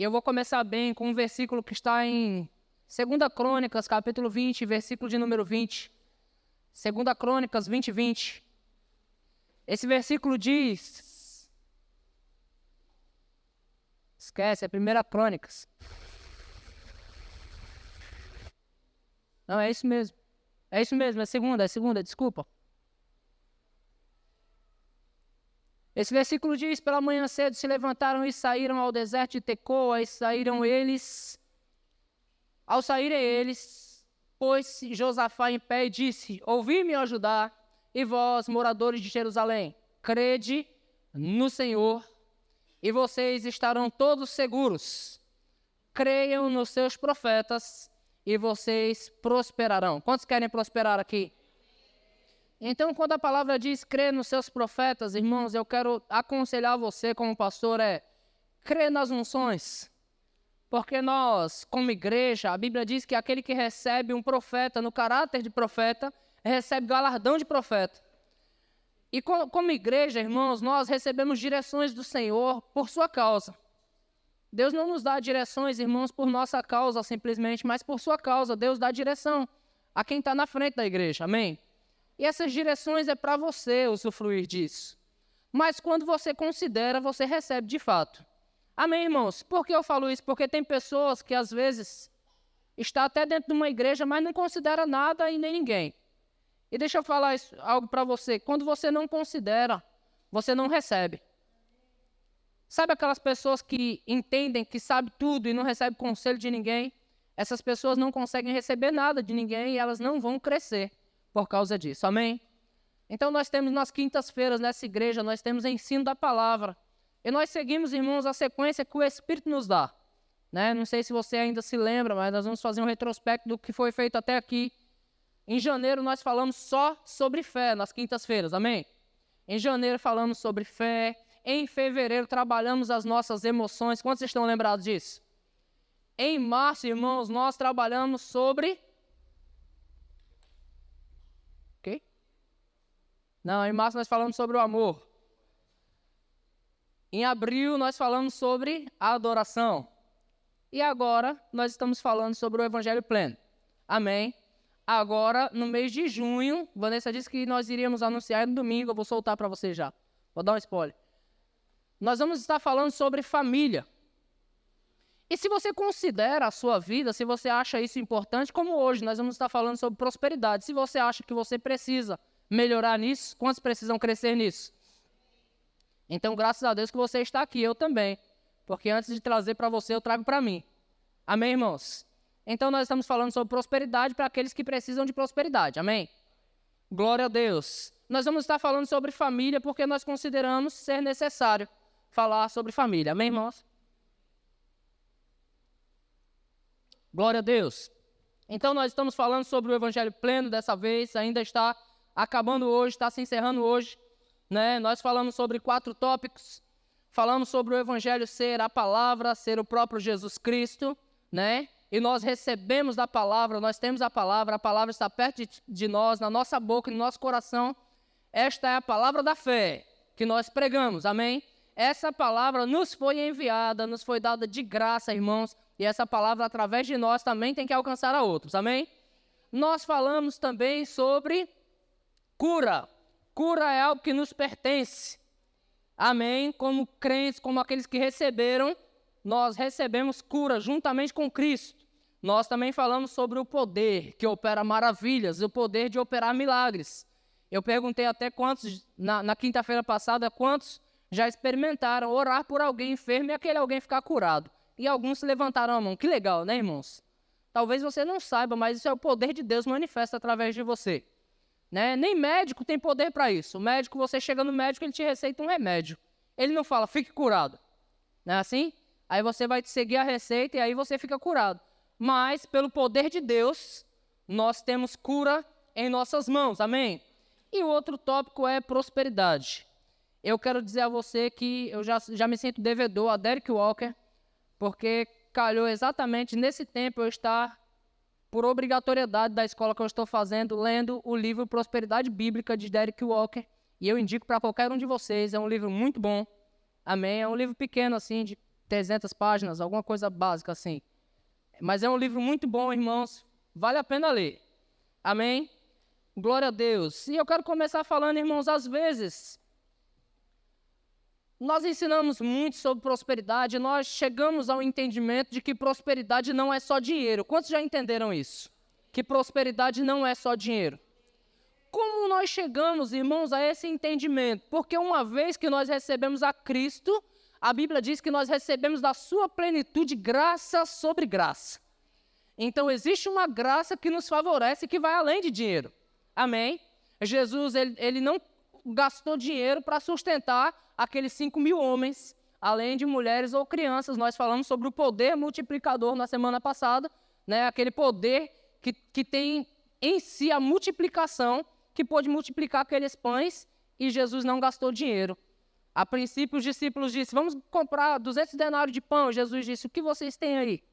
E eu vou começar bem com um versículo que está em 2 Crônicas, capítulo 20, versículo de número 20. 2 Crônicas 20, 20. Esse versículo diz... Esquece, é 1 Crônicas. Não, é isso mesmo. É isso mesmo, é segunda, desculpa. Esse versículo diz, pela manhã cedo se levantaram e saíram ao deserto de Tecoa, Ao saírem eles, pôs-se Josafá em pé e disse, ouvi-me, ó Judá, e vós, moradores de Jerusalém, crede no Senhor, e vocês estarão todos seguros. Creiam nos seus profetas, e vocês prosperarão. Quantos querem prosperar aqui? Então, quando a palavra diz crer nos seus profetas, irmãos, eu quero aconselhar você como pastor, crer nas unções. Porque nós, como igreja, a Bíblia diz que aquele que recebe um profeta no caráter de profeta, recebe galardão de profeta. E como igreja, irmãos, nós recebemos direções do Senhor por sua causa. Deus não nos dá direções, irmãos, por nossa causa simplesmente, mas por sua causa. Deus dá direção a quem está na frente da igreja, amém? E essas direções é para você usufruir disso. Mas quando você considera, você recebe de fato. Amém, irmãos? Por que eu falo isso? Porque tem pessoas que às vezes estão até dentro de uma igreja, mas não considera nada e nem ninguém. E deixa eu falar algo para você. Quando você não considera, você não recebe. Sabe aquelas pessoas que entendem que sabe tudo e não recebem conselho de ninguém? Essas pessoas não conseguem receber nada de ninguém e elas não vão crescer por causa disso, amém? Então nós temos nas quintas-feiras nessa igreja, nós temos ensino da palavra. E nós seguimos, irmãos, a sequência que o Espírito nos dá. Né? Não sei se você ainda se lembra, mas nós vamos fazer um retrospecto do que foi feito até aqui. Em janeiro nós falamos só sobre fé nas quintas-feiras, amém? Em janeiro falamos sobre fé. Em fevereiro trabalhamos as nossas emoções. Quantos estão lembrados disso? Em março, irmãos, nós trabalhamos sobre... Ok? Não, em março nós falamos sobre o amor. Em abril nós falamos sobre a adoração. E agora nós estamos falando sobre o Evangelho pleno. Amém? Agora, no mês de junho, Vanessa disse que nós iríamos anunciar no domingo. Eu vou soltar para você já. Vou dar um spoiler. Nós vamos estar falando sobre família. E se você considera a sua vida, se você acha isso importante, como hoje nós vamos estar falando sobre prosperidade. Se você acha que você precisa melhorar nisso, quantos precisam crescer nisso? Então, graças a Deus que você está aqui, eu também. Porque antes de trazer para você, eu trago para mim. Amém, irmãos? Então, nós estamos falando sobre prosperidade para aqueles que precisam de prosperidade. Amém? Glória a Deus. Nós vamos estar falando sobre família porque nós consideramos ser necessário falar sobre família. Amém, irmãos? Glória a Deus. Então, nós estamos falando sobre o Evangelho pleno dessa vez. Ainda está acabando hoje, está se encerrando hoje. Né? Nós falamos sobre 4 tópicos. Falamos sobre o Evangelho ser a palavra, ser o próprio Jesus Cristo. Né? E nós recebemos da palavra, nós temos a palavra está perto de nós, na nossa boca e no nosso coração. Esta é a palavra da fé que nós pregamos. Amém? Essa palavra nos foi enviada, nos foi dada de graça, irmãos, e essa palavra, através de nós, também tem que alcançar a outros, amém? Nós falamos também sobre cura. Cura é algo que nos pertence, amém? Como crentes, como aqueles que receberam, nós recebemos cura juntamente com Cristo. Nós também falamos sobre o poder que opera maravilhas, o poder de operar milagres. Eu perguntei até quantos, na quinta-feira passada, quantos já experimentaram orar por alguém enfermo e aquele alguém ficar curado. E alguns levantaram a mão. Que legal, né, irmãos? Talvez você não saiba, mas isso é o poder de Deus manifesto através de você. Né? Nem médico tem poder para isso. O médico, você chega no médico, ele te receita um remédio. Ele não fala, fique curado. Não é assim? Aí você vai seguir a receita e aí você fica curado. Mas, pelo poder de Deus, nós temos cura em nossas mãos. Amém? E o outro tópico é prosperidade. Eu quero dizer a você que eu já me sinto devedor a Derek Walker, porque calhou exatamente nesse tempo eu estar, por obrigatoriedade da escola que eu estou fazendo, lendo o livro Prosperidade Bíblica de Derek Walker, e eu indico para qualquer um de vocês, é um livro muito bom, amém? É um livro pequeno assim, de 300 páginas, alguma coisa básica assim. Mas é um livro muito bom, irmãos. Vale a pena ler. Amém? Glória a Deus. E eu quero começar falando, irmãos, às vezes nós ensinamos muito sobre prosperidade, nós chegamos ao entendimento de que prosperidade não é só dinheiro. Quantos já entenderam isso? Que prosperidade não é só dinheiro. Como nós chegamos, irmãos, a esse entendimento? Porque uma vez que nós recebemos a Cristo, a Bíblia diz que nós recebemos da sua plenitude graça sobre graça. Então existe uma graça que nos favorece, que vai além de dinheiro. Amém? Jesus, ele não gastou dinheiro para sustentar aqueles 5.000 homens, além de mulheres ou crianças. Nós falamos sobre o poder multiplicador na semana passada, né? Aquele poder que tem em si a multiplicação, que pôde multiplicar aqueles pães, e Jesus não gastou dinheiro. A princípio, os discípulos disseram, vamos comprar 200 denários de pão. Jesus disse, o que vocês têm aí?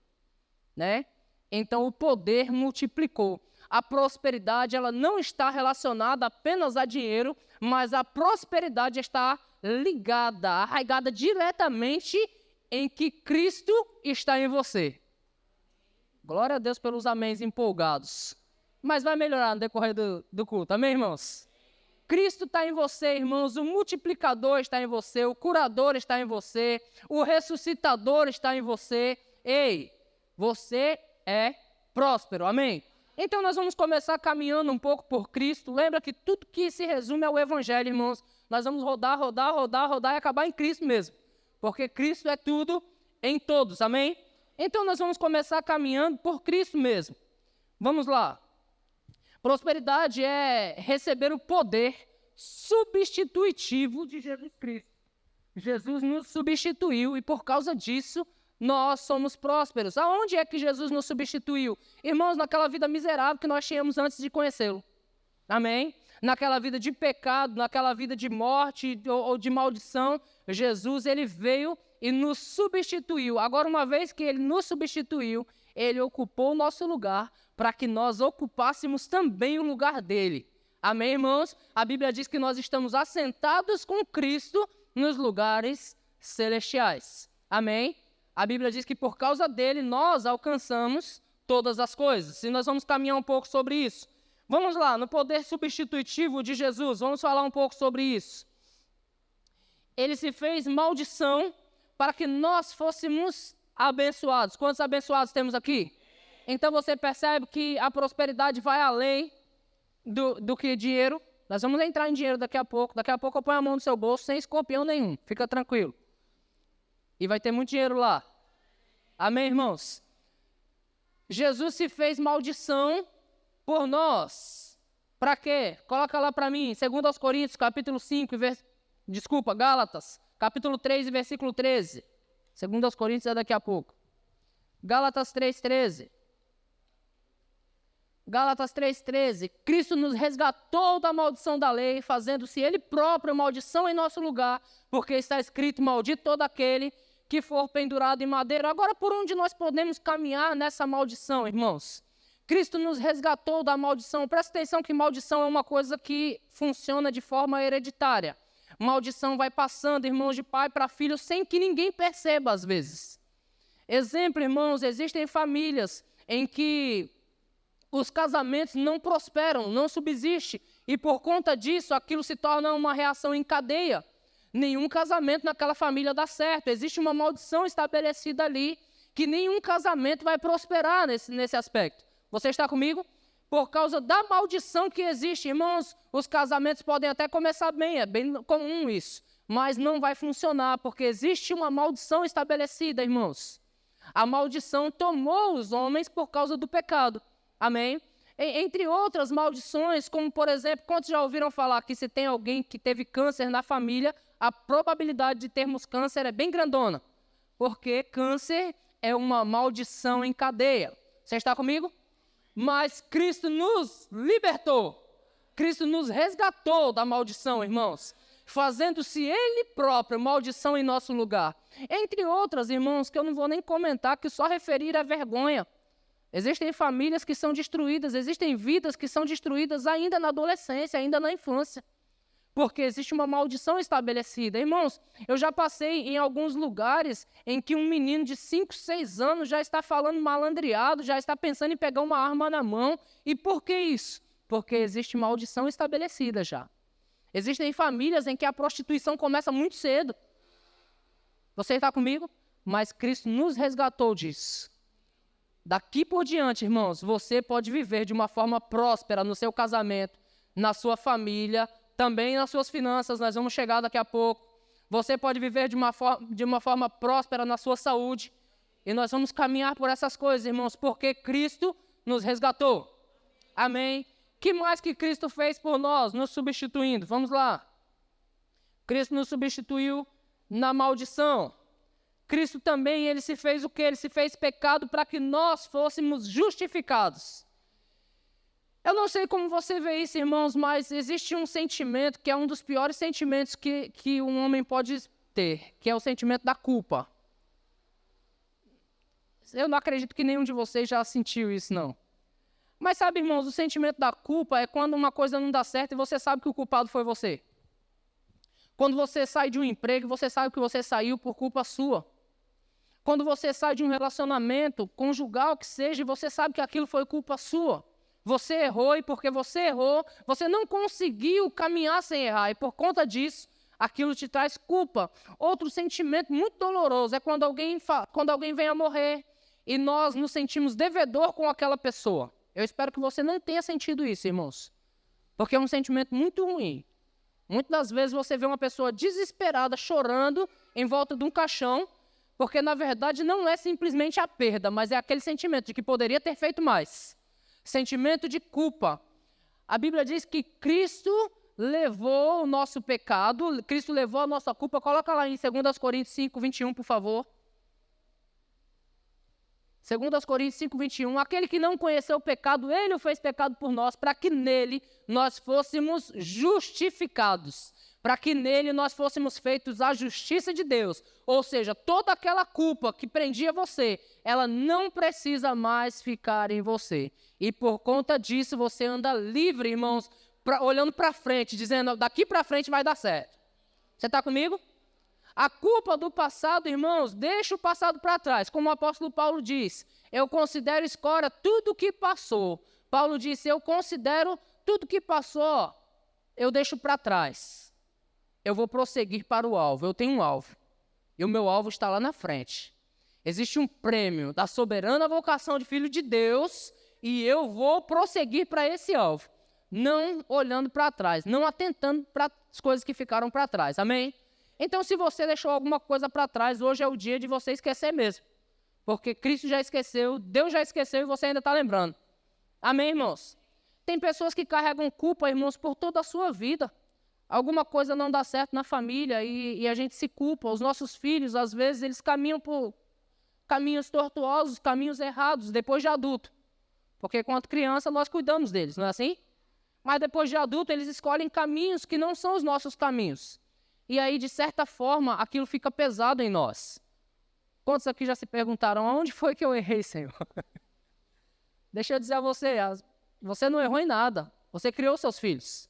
Né? Então, o poder multiplicou. A prosperidade, ela não está relacionada apenas a dinheiro, mas a prosperidade está ligada, arraigada diretamente em que Cristo está em você. Glória a Deus pelos améns empolgados. Mas vai melhorar no decorrer do culto, amém, irmãos? Cristo está em você, irmãos, o multiplicador está em você, o curador está em você, o ressuscitador está em você. Ei, você é próspero, amém? Então nós vamos começar caminhando um pouco por Cristo. Lembra que tudo que se resume ao Evangelho, irmãos. Nós vamos rodar e acabar em Cristo mesmo. Porque Cristo é tudo em todos, amém? Então nós vamos começar caminhando por Cristo mesmo. Vamos lá. Prosperidade é receber o poder substitutivo de Jesus Cristo. Jesus nos substituiu e por causa disso nós somos prósperos. Aonde é que Jesus nos substituiu? Irmãos, naquela vida miserável que nós tínhamos antes de conhecê-lo. Amém? Naquela vida de pecado, naquela vida de morte ou de maldição, Jesus, ele veio e nos substituiu. Agora, uma vez que ele nos substituiu, ele ocupou o nosso lugar para que nós ocupássemos também o lugar dele. Amém, irmãos? A Bíblia diz que nós estamos assentados com Cristo nos lugares celestiais. Amém? A Bíblia diz que por causa dele nós alcançamos todas as coisas. E nós vamos caminhar um pouco sobre isso. Vamos lá, no poder substitutivo de Jesus, vamos falar um pouco sobre isso. Ele se fez maldição para que nós fôssemos abençoados. Quantos abençoados temos aqui? Então você percebe que a prosperidade vai além do que dinheiro. Nós vamos entrar em dinheiro daqui a pouco. Daqui a pouco eu ponho a mão no seu bolso sem escorpião nenhum. Fica tranquilo. E vai ter muito dinheiro lá. Amém, irmãos? Jesus se fez maldição por nós. Para quê? Coloca lá para mim, 2 Coríntios, capítulo 5, Gálatas, capítulo 3, versículo 13. 2 Coríntios é daqui a pouco. Gálatas 3:13. Gálatas 3:13. Cristo nos resgatou da maldição da lei, fazendo-se Ele próprio maldição em nosso lugar, porque está escrito, maldito todo aquele que for pendurado em madeira. Agora, por onde nós podemos caminhar nessa maldição, irmãos? Cristo nos resgatou da maldição. Presta atenção que maldição é uma coisa que funciona de forma hereditária. Maldição vai passando, irmãos, de pai para filho, sem que ninguém perceba, às vezes. Exemplo, irmãos, existem famílias em que os casamentos não prosperam, não subsistem, e por conta disso, aquilo se torna uma reação em cadeia. Nenhum casamento naquela família dá certo. Existe uma maldição estabelecida ali, que nenhum casamento vai prosperar nesse aspecto. Você está comigo? Por causa da maldição que existe, irmãos, os casamentos podem até começar bem, é bem comum isso, mas não vai funcionar, porque existe uma maldição estabelecida, irmãos. A maldição tomou os homens por causa do pecado. Amém? Entre outras maldições, como por exemplo, quantos já ouviram falar que se tem alguém que teve câncer na família, a probabilidade de termos câncer é bem grandona, porque câncer é uma maldição em cadeia. Você está comigo? Mas Cristo nos libertou, Cristo nos resgatou da maldição, irmãos, fazendo-se Ele próprio maldição em nosso lugar. Entre outras, irmãos, que eu não vou nem comentar, que só referir é vergonha. Existem famílias que são destruídas, existem vidas que são destruídas ainda na adolescência, ainda na infância, porque existe uma maldição estabelecida. Irmãos, eu já passei em alguns lugares em que um menino de 5, 6 anos já está falando malandreado, já está pensando em pegar uma arma na mão. E por que isso? Porque existe maldição estabelecida já. Existem famílias em que a prostituição começa muito cedo. Você está comigo? Mas Cristo nos resgatou disso. Daqui por diante, irmãos, você pode viver de uma forma próspera no seu casamento, na sua família, também nas suas finanças, nós vamos chegar daqui a pouco. Você pode viver de uma forma próspera na sua saúde. E nós vamos caminhar por essas coisas, irmãos, porque Cristo nos resgatou. Amém? Que mais que Cristo fez por nós, nos substituindo? Vamos lá. Cristo nos substituiu na maldição. Cristo também, ele se fez o quê? Ele se fez pecado para que nós fôssemos justificados. Eu não sei como você vê isso, irmãos, mas existe um sentimento que é um dos piores sentimentos que um homem pode ter, que é o sentimento da culpa. Eu não acredito que nenhum de vocês já sentiu isso, não. Mas sabe, irmãos, o sentimento da culpa é quando uma coisa não dá certo e você sabe que o culpado foi você. Quando você sai de um emprego, você sabe que você saiu por culpa sua. Quando você sai de um relacionamento conjugal que seja, você sabe que aquilo foi culpa sua. Você errou e porque você errou, você não conseguiu caminhar sem errar. E por conta disso, aquilo te traz culpa. Outro sentimento muito doloroso é quando alguém vem a morrer e nós nos sentimos devedor com aquela pessoa. Eu espero que você não tenha sentido isso, irmãos. Porque é um sentimento muito ruim. Muitas das vezes você vê uma pessoa desesperada, chorando em volta de um caixão, porque na verdade não é simplesmente a perda, mas é aquele sentimento de que poderia ter feito mais. Sentimento de culpa. A Bíblia diz que Cristo levou o nosso pecado, Cristo levou a nossa culpa. Coloca lá em 2 Coríntios 5, 21, por favor. 2 Coríntios 5, 21. Aquele que não conheceu o pecado, ele o fez pecado por nós, para que nele nós fôssemos justificados. Para que nele nós fôssemos feitos a justiça de Deus. Ou seja, toda aquela culpa que prendia você, ela não precisa mais ficar em você. E por conta disso você anda livre, irmãos, olhando para frente, dizendo, daqui para frente vai dar certo. Você está comigo? A culpa do passado, irmãos, deixa o passado para trás. Como o apóstolo Paulo diz, eu considero escória tudo que passou. Paulo disse, eu considero tudo que passou, eu deixo para trás. Eu vou prosseguir para o alvo. Eu tenho um alvo. E o meu alvo está lá na frente. Existe um prêmio da soberana vocação de filho de Deus e eu vou prosseguir para esse alvo. Não olhando para trás, não atentando para as coisas que ficaram para trás. Amém? Então, se você deixou alguma coisa para trás, hoje é o dia de você esquecer mesmo. Porque Cristo já esqueceu, Deus já esqueceu e você ainda está lembrando. Amém, irmãos? Tem pessoas que carregam culpa, irmãos, por toda a sua vida. Alguma coisa não dá certo na família e a gente se culpa. Os nossos filhos, às vezes, eles caminham por caminhos tortuosos, caminhos errados, depois de adulto. Porque, quando criança, nós cuidamos deles, não é assim? Mas depois de adulto, eles escolhem caminhos que não são os nossos caminhos. E aí, de certa forma, aquilo fica pesado em nós. Quantos aqui já se perguntaram, aonde foi que eu errei, Senhor? Deixa eu dizer a você, você não errou em nada. Você criou seus filhos.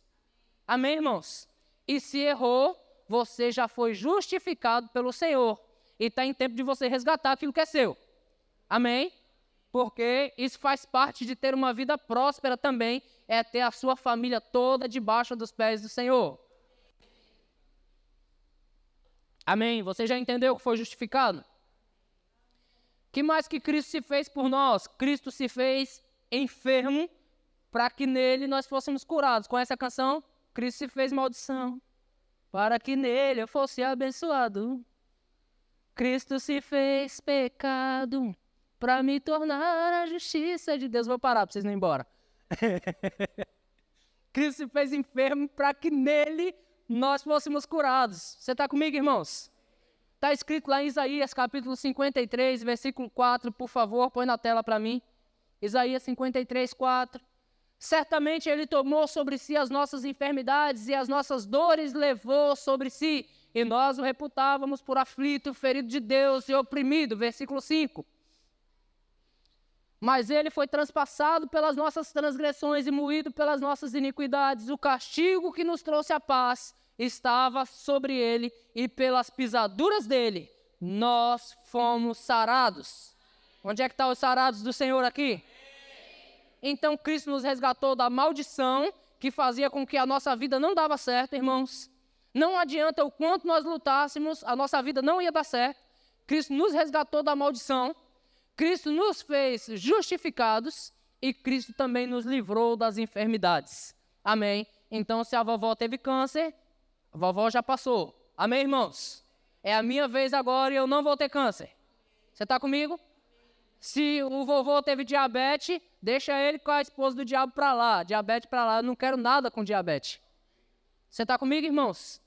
Amém, irmãos? E se errou, você já foi justificado pelo Senhor. E está em tempo de você resgatar aquilo que é seu. Amém? Porque isso faz parte de ter uma vida próspera também, é ter a sua família toda debaixo dos pés do Senhor. Amém? Você já entendeu que foi justificado? Que mais que Cristo se fez por nós? Cristo se fez enfermo para que nele nós fôssemos curados. Conhece a canção? Cristo se fez maldição para que nele eu fosse abençoado. Cristo se fez pecado para me tornar a justiça de Deus. Vou parar para vocês não ir embora. Cristo se fez enfermo para que nele nós fôssemos curados. Você está comigo, irmãos? Está escrito lá em Isaías, capítulo 53, versículo 4, por favor, põe na tela para mim. Isaías 53, 4. Certamente ele tomou sobre si as nossas enfermidades e as nossas dores levou sobre si. E nós o reputávamos por aflito, ferido de Deus e oprimido. Versículo 5. Mas ele foi transpassado pelas nossas transgressões e moído pelas nossas iniquidades. O castigo que nos trouxe a paz estava sobre ele, e pelas pisaduras dele nós fomos sarados. Onde é que estão os sarados do Senhor aqui? Então Cristo nos resgatou da maldição que fazia com que a nossa vida não dava certo, irmãos. Não adianta o quanto nós lutássemos, a nossa vida não ia dar certo. Cristo nos resgatou da maldição. Cristo nos fez justificados e Cristo também nos livrou das enfermidades. Amém? Então, se a vovó teve câncer, a vovó já passou. Amém, irmãos? É a minha vez agora e eu não vou ter câncer. Você está comigo? Se o vovô teve diabetes, deixa ele com a esposa do diabo para lá. Diabetes para lá, eu não quero nada com diabetes. Você está comigo, irmãos?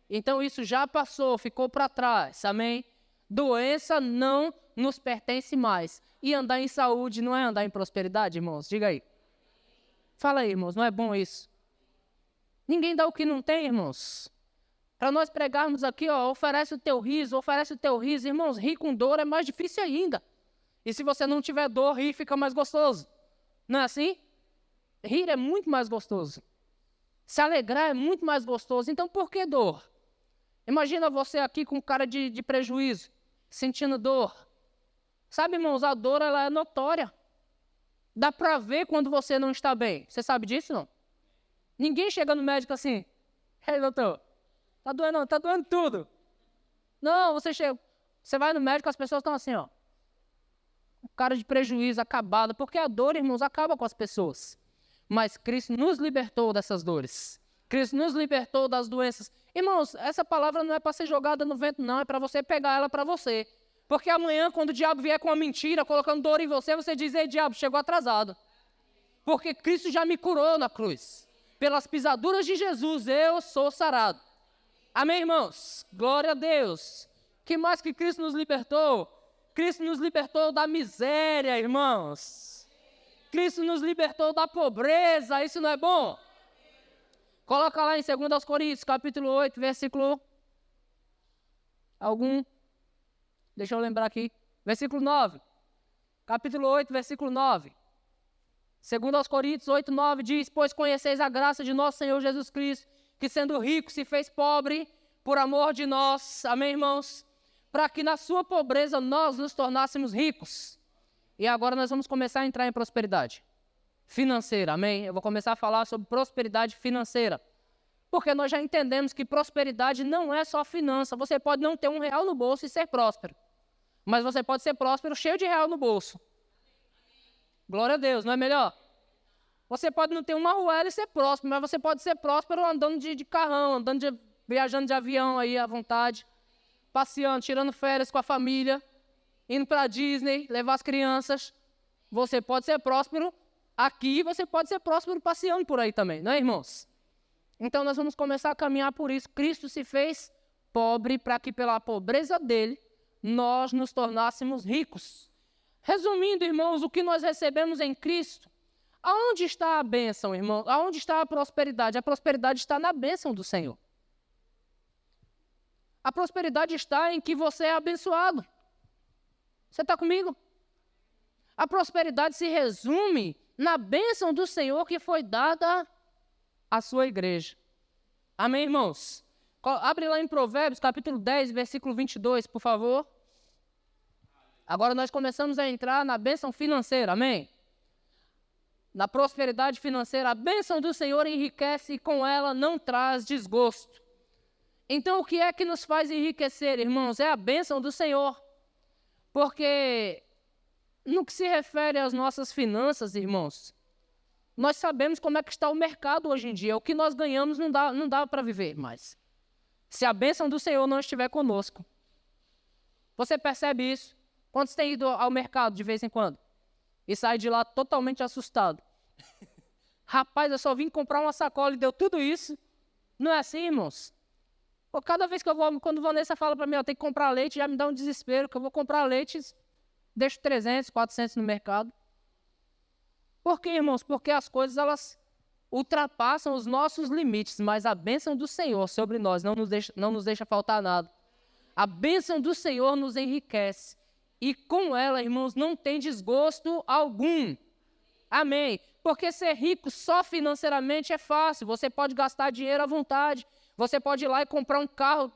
Então, isso já passou, ficou para trás. Amém? Doença não nos pertence mais. E andar em saúde não é andar em prosperidade, irmãos? Diga aí. Fala aí, irmãos, não é bom isso? Ninguém dá o que não tem, irmãos. Para nós pregarmos aqui, ó, oferece o teu riso, irmãos, rir com dor é mais difícil ainda. E se você não tiver dor, rir fica mais gostoso. Não é assim? Rir é muito mais gostoso. Se alegrar é muito mais gostoso. Então, por que dor? Imagina você aqui com cara de prejuízo, sentindo dor. Sabe, irmãos, a dor ela é notória. Dá para ver quando você não está bem. Você sabe disso, não? Ninguém chega no médico assim, ei, doutor, tá doendo não, tá doendo tudo. Não, você vai no médico, as pessoas estão assim, ó, cara de prejuízo, acabada, porque a dor, irmãos, acaba com as pessoas. Mas Cristo nos libertou dessas dores. Cristo nos libertou das doenças. Irmãos, essa palavra não é para ser jogada no vento, não, é para você pegar ela para você. Porque amanhã, quando o diabo vier com uma mentira, colocando dor em você, você diz, ei, diabo, chegou atrasado. Porque Cristo já me curou na cruz. Pelas pisaduras de Jesus, eu sou sarado. Amém, irmãos? Glória a Deus. Que mais que Cristo nos libertou? Cristo nos libertou da miséria, irmãos. Cristo nos libertou da pobreza, isso não é bom? Coloca lá em 2 Coríntios, capítulo 8, versículo... Deixa eu lembrar aqui. Versículo 9. Capítulo 8, versículo 9. 2 Coríntios 8, 9 diz, pois conheceis a graça de nosso Senhor Jesus Cristo, que sendo rico se fez pobre por amor de nós. Amém, irmãos? Para que na sua pobreza nós nos tornássemos ricos. E agora nós vamos começar a entrar em prosperidade financeira, amém? Eu vou começar a falar sobre prosperidade financeira. Porque nós já entendemos que prosperidade não é só finança. Você pode não ter R$1 no bolso e ser próspero. Mas você pode ser próspero cheio de R$1 no bolso. Glória a Deus, não é melhor? Você pode não ter uma arruela e ser próspero, mas você pode ser próspero andando de carrão, viajando de avião aí à vontade, passeando, tirando férias com a família, indo para a Disney, levar as crianças. Você pode ser próspero aqui, você pode ser próspero passeando por aí também, não é, irmãos? Então nós vamos começar a caminhar por isso. Cristo se fez pobre para que pela pobreza dele nós nos tornássemos ricos. Resumindo, irmãos, o que nós recebemos em Cristo, aonde está a bênção, irmão? Aonde está a prosperidade? A prosperidade está na bênção do Senhor. A prosperidade está em que você é abençoado. Você está comigo? A prosperidade se resume na bênção do Senhor que foi dada à sua igreja. Amém, irmãos? Abre lá em Provérbios, capítulo 10, versículo 22, por favor. Agora nós começamos a entrar na bênção financeira, amém? Na prosperidade financeira, a bênção do Senhor enriquece e com ela não traz desgosto. Então, o que é que nos faz enriquecer, irmãos? É a bênção do Senhor. Porque, no que se refere às nossas finanças, irmãos, nós sabemos como é que está o mercado hoje em dia. O que nós ganhamos não dá para viver mais. Se a bênção do Senhor não estiver conosco. Você percebe isso? Quantos têm ido ao mercado de vez em quando? E sai de lá totalmente assustado. Rapaz, eu só vim comprar uma sacola e deu tudo isso. Não é assim, irmãos? Pô, cada vez que eu vou, quando a Vanessa fala para mim, eu tenho que comprar leite, já me dá um desespero, que eu vou comprar leite, deixo 300, 400 no mercado. Por quê, irmãos? Porque as coisas, elas ultrapassam os nossos limites, mas a bênção do Senhor sobre nós não nos deixa faltar nada. A bênção do Senhor nos enriquece. e com ela, irmãos, não tem desgosto algum. Amém. Porque ser rico só financeiramente é fácil. Você pode gastar dinheiro à vontade. Você pode ir lá e comprar um carro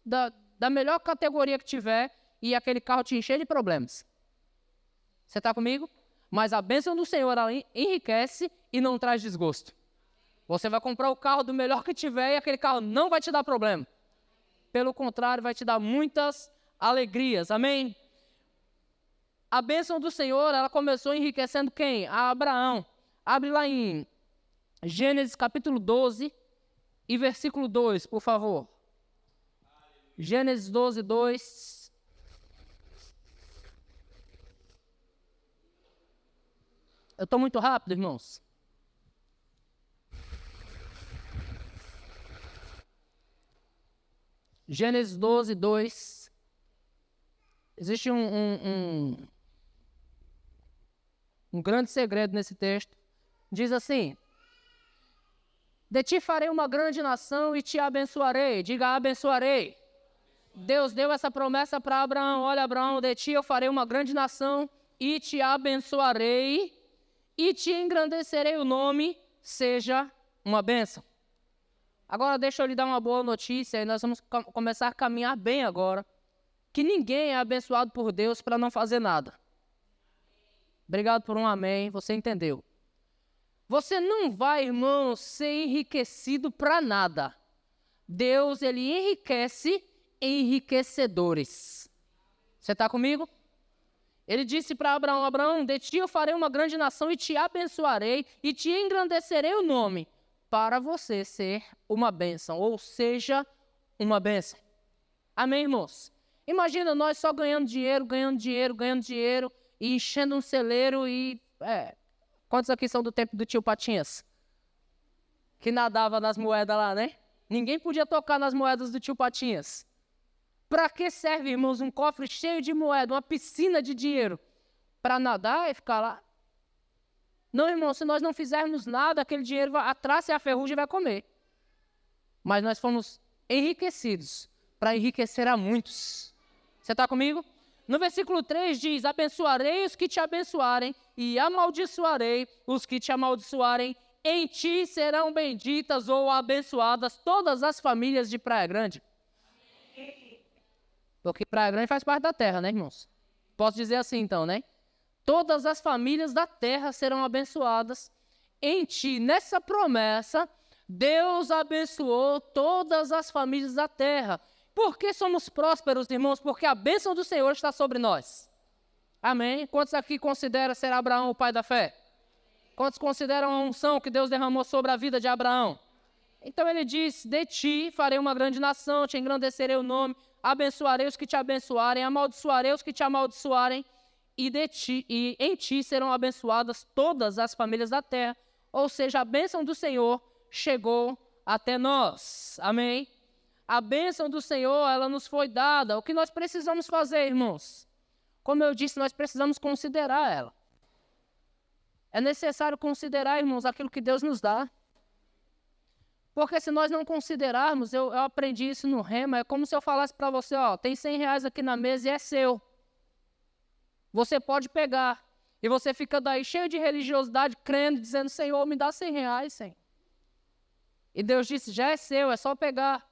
da melhor categoria que tiver e aquele carro te encher de problemas. Você está comigo? Mas a bênção do Senhor, ela enriquece e não traz desgosto. Você vai comprar o carro do melhor que tiver e aquele carro não vai te dar problema. Pelo contrário, vai te dar muitas alegrias. Amém? A bênção do Senhor, ela começou enriquecendo quem? A Abraão. Abre lá em Gênesis capítulo 12 e versículo 2, por favor. Gênesis 12, 2. Eu estou muito rápido, irmãos. Gênesis 12, 2. Existe um grande segredo nesse texto. Diz assim: de ti farei uma grande nação e te abençoarei. Diga, abençoarei. Deus deu essa promessa para Abraão. Olha, Abraão, de ti eu farei uma grande nação e te abençoarei e te engrandecerei o nome, seja uma bênção. Agora deixa eu lhe dar uma boa notícia e nós vamos começar a caminhar bem agora. Que ninguém é abençoado por Deus para não fazer nada. Obrigado por um amém, você entendeu. Você não vai, irmão, ser enriquecido para nada. Deus, ele enriquece enriquecedores. Você está comigo? Ele disse para Abraão: Abraão, de ti eu farei uma grande nação e te abençoarei e te engrandecerei o nome para você ser uma bênção, ou seja, uma bênção. Amém, irmãos? Imagina nós só ganhando dinheiro e enchendo um celeiro e... Quantos aqui são do tempo do tio Patinhas? Que nadava nas moedas lá, né? Ninguém podia tocar nas moedas do tio Patinhas. Para que serve, irmãos, um cofre cheio de moeda, uma piscina de dinheiro? Para nadar e ficar lá? Não, irmão, se nós não fizermos nada, aquele dinheiro vai, a traça e a ferrugem vai comer. Mas nós fomos enriquecidos para enriquecer a muitos. Você está comigo? No versículo 3 diz: abençoarei os que te abençoarem e amaldiçoarei os que te amaldiçoarem. Em ti serão benditas ou abençoadas todas as famílias de Praia Grande. Porque Praia Grande faz parte da terra, né, irmãos? Posso dizer assim então, né? Todas as famílias da terra serão abençoadas em ti. Nessa promessa, Deus abençoou todas as famílias da terra. Por que somos prósperos, irmãos? Porque a bênção do Senhor está sobre nós. Amém? Quantos aqui consideram ser Abraão o pai da fé? Quantos consideram a unção que Deus derramou sobre a vida de Abraão? Então ele diz: de ti farei uma grande nação, te engrandecerei o nome, abençoarei os que te abençoarem, amaldiçoarei os que te amaldiçoarem, e em ti serão abençoadas todas as famílias da terra. Ou seja, a bênção do Senhor chegou até nós. Amém? A bênção do Senhor, ela nos foi dada. O que nós precisamos fazer, irmãos? Como eu disse, nós precisamos considerar ela. É necessário considerar, irmãos, aquilo que Deus nos dá. Porque se nós não considerarmos, eu aprendi isso no Rema, é como se eu falasse para você: ó, tem R$100 aqui na mesa e é seu. Você pode pegar. E você fica daí cheio de religiosidade, crendo, dizendo: Senhor, me dá R$100, Senhor. E Deus disse: já é seu, é só pegar.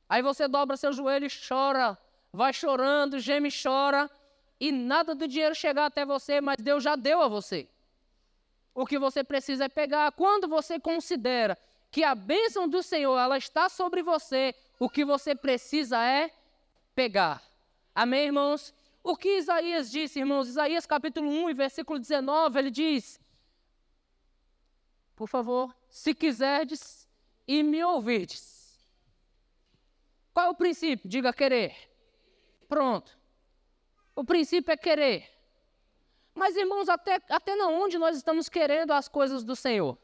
Aí você dobra seu joelho e chora, vai chorando, geme e chora, e nada do dinheiro chegar até você, mas Deus já deu a você. O que você precisa é pegar. Quando você considera que a bênção do Senhor, ela está sobre você, o que você precisa é pegar. Amém, irmãos? O que Isaías disse, irmãos? Isaías capítulo 1, versículo 19, ele diz: por favor, se quiserdes e me ouvirdes. Qual é o princípio? Diga querer. Pronto. O princípio é querer. Mas, irmãos, até onde nós estamos querendo as coisas do Senhor?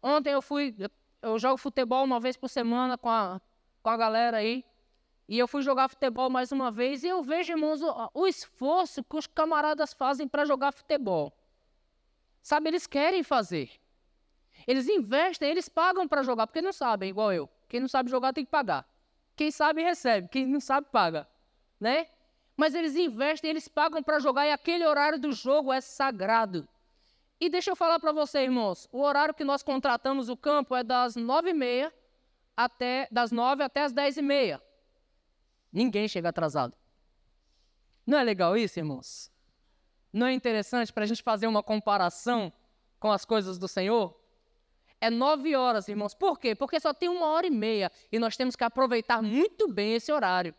Ontem eu jogo futebol uma vez por semana com a galera aí. E eu fui jogar futebol mais uma vez e eu vejo, irmãos, o esforço que os camaradas fazem para jogar futebol. Sabe, eles querem fazer. Eles investem, eles pagam para jogar, porque não sabem, igual eu. Quem não sabe jogar tem que pagar. Quem sabe recebe, quem não sabe paga. né? Mas eles investem, eles pagam para jogar e aquele horário do jogo é sagrado. E deixa eu falar para você, irmãos, o horário que nós contratamos o campo é das 9h30 das 9 até as 10h30. Ninguém chega atrasado. Não é legal isso, irmãos? Não é interessante para a gente fazer uma comparação com as coisas do Senhor? É 9 horas, irmãos. Por quê? Porque só tem 1h30 e nós temos que aproveitar muito bem esse horário.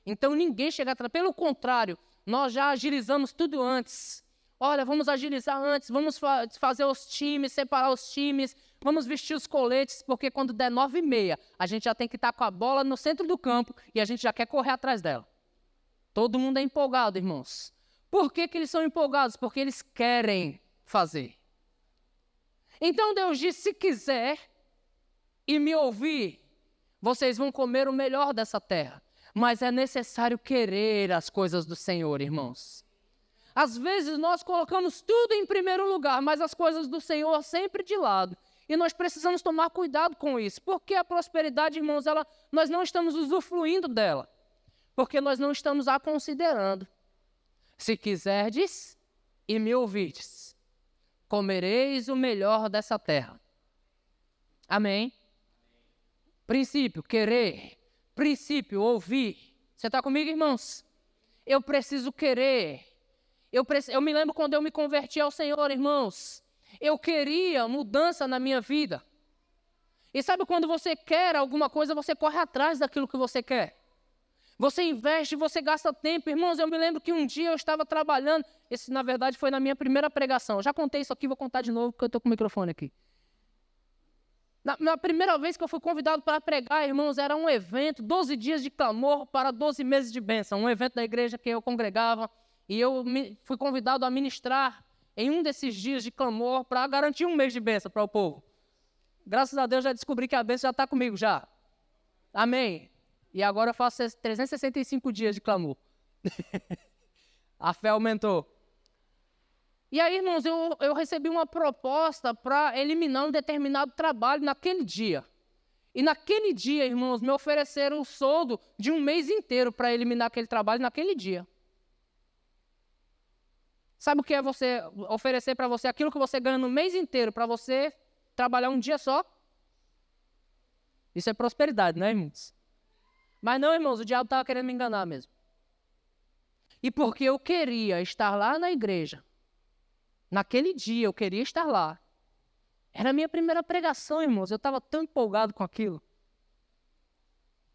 Então ninguém chega atrasado. Pelo contrário, nós já agilizamos tudo antes. Olha, vamos agilizar antes, vamos fazer os times, separar os times, vamos vestir os coletes, porque quando der 9h30, a gente já tem que estar com a bola no centro do campo e a gente já quer correr atrás dela. Todo mundo é empolgado, irmãos. Por que eles são empolgados? Porque eles querem fazer. Então Deus disse, se quiser e me ouvir, vocês vão comer o melhor dessa terra. Mas é necessário querer as coisas do Senhor, irmãos. Às vezes nós colocamos tudo em primeiro lugar, mas as coisas do Senhor sempre de lado. E nós precisamos tomar cuidado com isso. Porque a prosperidade, irmãos, nós não estamos usufruindo dela. Porque nós não estamos a considerando. Se quiserdes e me ouvirdes, comereis o melhor dessa terra. Amém? Princípio, querer. Princípio, ouvir. Você está comigo, irmãos? Eu preciso querer. Eu me lembro quando eu me converti ao Senhor, irmãos. Eu queria mudança na minha vida. E sabe quando você quer alguma coisa, você corre atrás daquilo que você quer. Você investe, você gasta tempo. Irmãos, eu me lembro que um dia eu estava trabalhando. Esse, na verdade, foi na minha primeira pregação. Eu já contei isso aqui, vou contar de novo, porque eu estou com o microfone aqui. Na primeira vez que eu fui convidado para pregar, irmãos, era um evento, 12 dias de clamor para 12 meses de bênção. Um evento da igreja que eu congregava. E eu fui convidado a ministrar em um desses dias de clamor para garantir um mês de bênção para o povo. Graças a Deus já descobri que a bênção já está comigo já. Amém. E agora eu faço 365 dias de clamor. A fé aumentou. E aí, irmãos, eu recebi uma proposta para eliminar um determinado trabalho naquele dia. E naquele dia, irmãos, me ofereceram o soldo de um mês inteiro para eliminar aquele trabalho naquele dia. Sabe o que é você oferecer para você aquilo que você ganha no mês inteiro para você trabalhar um dia só? Isso é prosperidade, né, irmãos? Mas não, irmãos, o diabo estava querendo me enganar mesmo. E porque eu queria estar lá na igreja, naquele dia eu queria estar lá. Era a minha primeira pregação, irmãos. Eu estava tão empolgado com aquilo.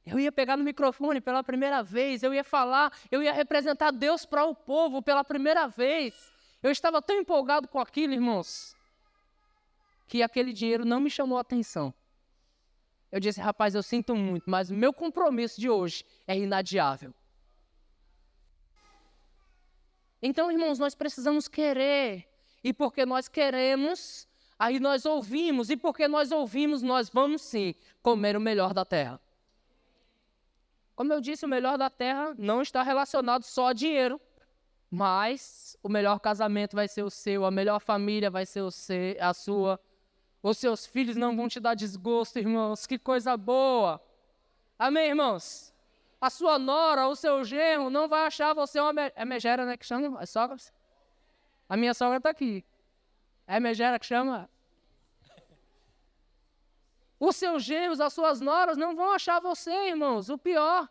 Eu ia pegar no microfone pela primeira vez, eu ia falar, eu ia representar Deus para o povo pela primeira vez. Eu estava tão empolgado com aquilo, irmãos, que aquele dinheiro não me chamou a atenção. Eu disse, rapaz, eu sinto muito, mas o meu compromisso de hoje é inadiável. Então, irmãos, nós precisamos querer. E porque nós queremos, aí nós ouvimos. E porque nós ouvimos, nós vamos sim comer o melhor da terra. Como eu disse, o melhor da terra não está relacionado só a dinheiro. Mas o melhor casamento vai ser o seu, a melhor família vai ser a sua. Os seus filhos não vão te dar desgosto, irmãos. Que coisa boa. Amém, irmãos? A sua nora, o seu genro, não vai achar você uma... É megera, né, que chama? As sogras? A minha sogra está aqui. É megera que chama? Os seus genros, as suas noras não vão achar você, irmãos, o pior.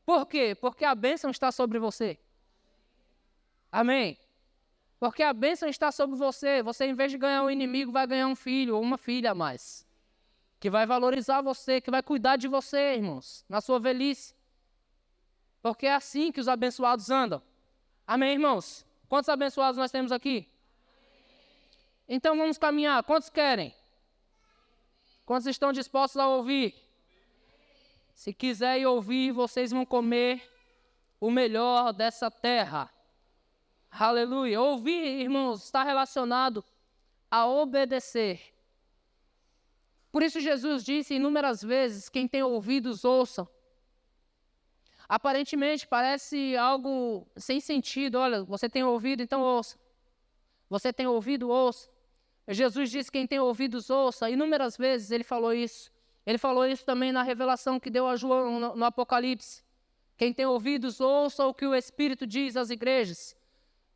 Por quê? Porque a bênção está sobre você. Amém? Porque a bênção está sobre você. Você, em vez de ganhar um inimigo, vai ganhar um filho ou uma filha a mais. Que vai valorizar você, que vai cuidar de você, irmãos, na sua velhice. Porque é assim que os abençoados andam. Amém, irmãos? Quantos abençoados nós temos aqui? Então vamos caminhar. Quantos querem? Quantos estão dispostos a ouvir? Se quiserem ouvir, vocês vão comer o melhor dessa terra. Aleluia. Ouvir, irmãos, está relacionado a obedecer. Por isso Jesus disse inúmeras vezes, quem tem ouvidos, ouça. Aparentemente parece algo sem sentido. Olha, você tem ouvido, então ouça. Você tem ouvido, ouça. Jesus disse, quem tem ouvidos, ouça. Inúmeras vezes ele falou isso. Ele falou isso também na revelação que deu a João no Apocalipse. Quem tem ouvidos, ouça o que o Espírito diz às igrejas.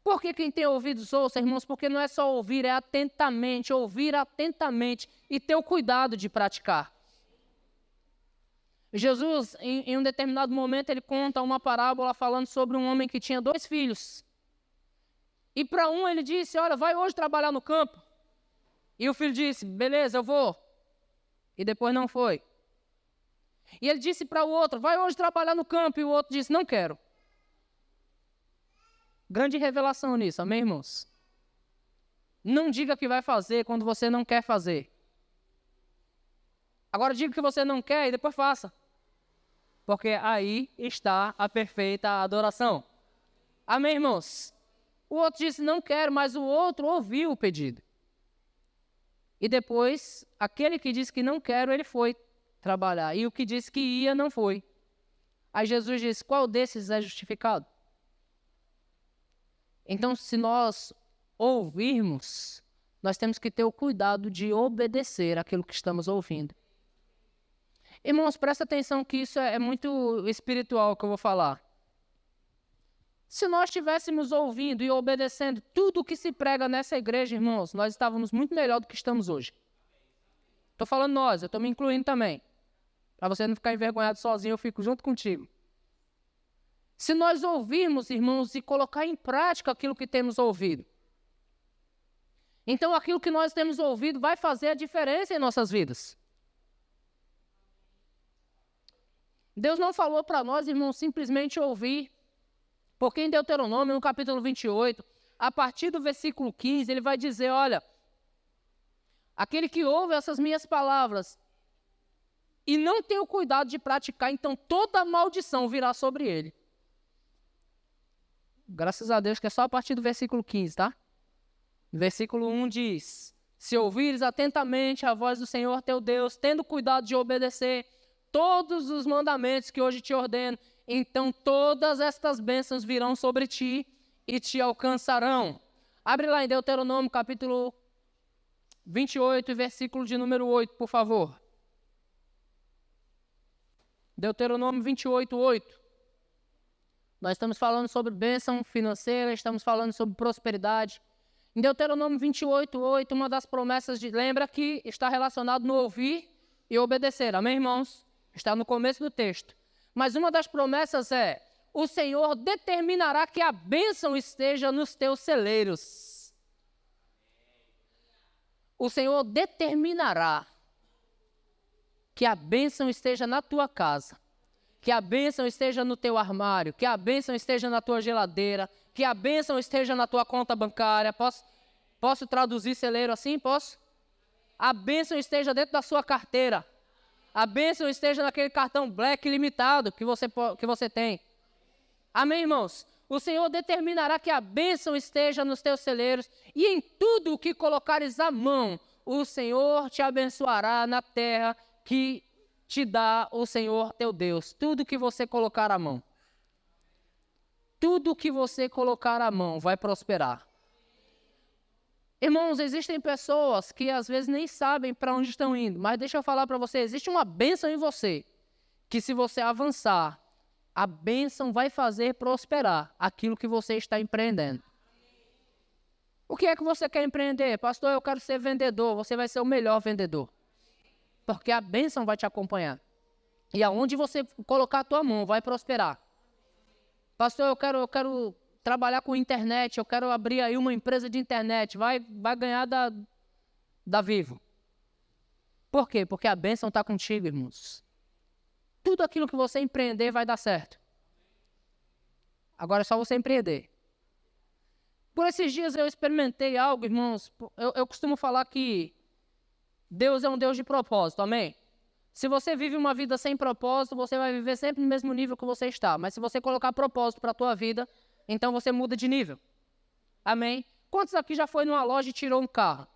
Por que quem tem ouvidos, ouça, irmãos? Porque não é só ouvir, é atentamente, ouvir atentamente e ter o cuidado de praticar. Jesus, em um determinado momento, ele conta uma parábola falando sobre um homem que tinha 2 filhos. E para um ele disse, olha, vai hoje trabalhar no campo. E o filho disse, beleza, eu vou. E depois não foi. E ele disse para o outro, vai hoje trabalhar no campo. E o outro disse, não quero. Grande revelação nisso, amém, irmãos? Não diga que vai fazer quando você não quer fazer. Agora diga que você não quer e depois faça. Porque aí está a perfeita adoração. Amém, irmãos? O outro disse, não quero, mas o outro ouviu o pedido. E depois, aquele que disse que não quero, ele foi trabalhar. E o que disse que ia, não foi. Aí Jesus disse, qual desses é justificado? Então, se nós ouvirmos, nós temos que ter o cuidado de obedecer aquilo que estamos ouvindo. Irmãos, presta atenção que isso é muito espiritual que eu vou falar. Se nós estivéssemos ouvindo e obedecendo tudo o que se prega nessa igreja, irmãos, nós estávamos muito melhor do que estamos hoje. Estou falando nós, eu estou me incluindo também. Para você não ficar envergonhado sozinho, eu fico junto contigo. Se nós ouvirmos, irmãos, e colocar em prática aquilo que temos ouvido, então aquilo que nós temos ouvido vai fazer a diferença em nossas vidas. Deus não falou para nós, irmãos, simplesmente ouvir, porque em Deuteronômio, no capítulo 28, a partir do versículo 15, ele vai dizer, olha, aquele que ouve essas minhas palavras e não tem o cuidado de praticar, então toda maldição virá sobre ele. Graças a Deus que é só a partir do versículo 15, tá? Versículo 1 diz, se ouvires atentamente a voz do Senhor teu Deus, tendo cuidado de obedecer todos os mandamentos que hoje te ordeno, então todas estas bênçãos virão sobre ti e te alcançarão. Abre lá em Deuteronômio, capítulo 28, versículo de número 8, por favor. Deuteronômio 28, 8. Nós estamos falando sobre bênção financeira, estamos falando sobre prosperidade. Em Deuteronômio 28, 8, uma das promessas, lembra que está relacionado no ouvir e obedecer, amém, irmãos? Está no começo do texto. Mas uma das promessas é, o Senhor determinará que a bênção esteja nos teus celeiros. O Senhor determinará que a bênção esteja na tua casa, que a bênção esteja no teu armário, que a bênção esteja na tua geladeira, que a bênção esteja na tua conta bancária. Posso traduzir celeiro assim? Posso? A bênção esteja dentro da sua carteira. A bênção esteja naquele cartão Black limitado que você tem. Amém, irmãos? O Senhor determinará que a bênção esteja nos teus celeiros e em tudo o que colocares a mão, o Senhor te abençoará na terra que te dá o Senhor teu Deus. Tudo que você colocar a mão. Tudo que você colocar a mão vai prosperar. Irmãos, existem pessoas que às vezes nem sabem para onde estão indo, mas deixa eu falar para você, existe uma bênção em você, que se você avançar, a bênção vai fazer prosperar aquilo que você está empreendendo. O que é que você quer empreender? Pastor, eu quero ser vendedor. Você vai ser o melhor vendedor, porque a bênção vai te acompanhar. E aonde você colocar a tua mão, vai prosperar. Pastor, eu quero trabalhar com internet, eu quero abrir aí uma empresa de internet, vai ganhar da Vivo. Por quê? Porque a bênção está contigo, irmãos. Tudo aquilo que você empreender vai dar certo. Agora é só você empreender. Por esses dias eu experimentei algo, irmãos. Eu costumo falar que Deus é um Deus de propósito, amém? Se você vive uma vida sem propósito, você vai viver sempre no mesmo nível que você está. Mas se você colocar propósito para a tua vida, então você muda de nível. Amém? Quantos aqui já foi numa loja e tirou um carro?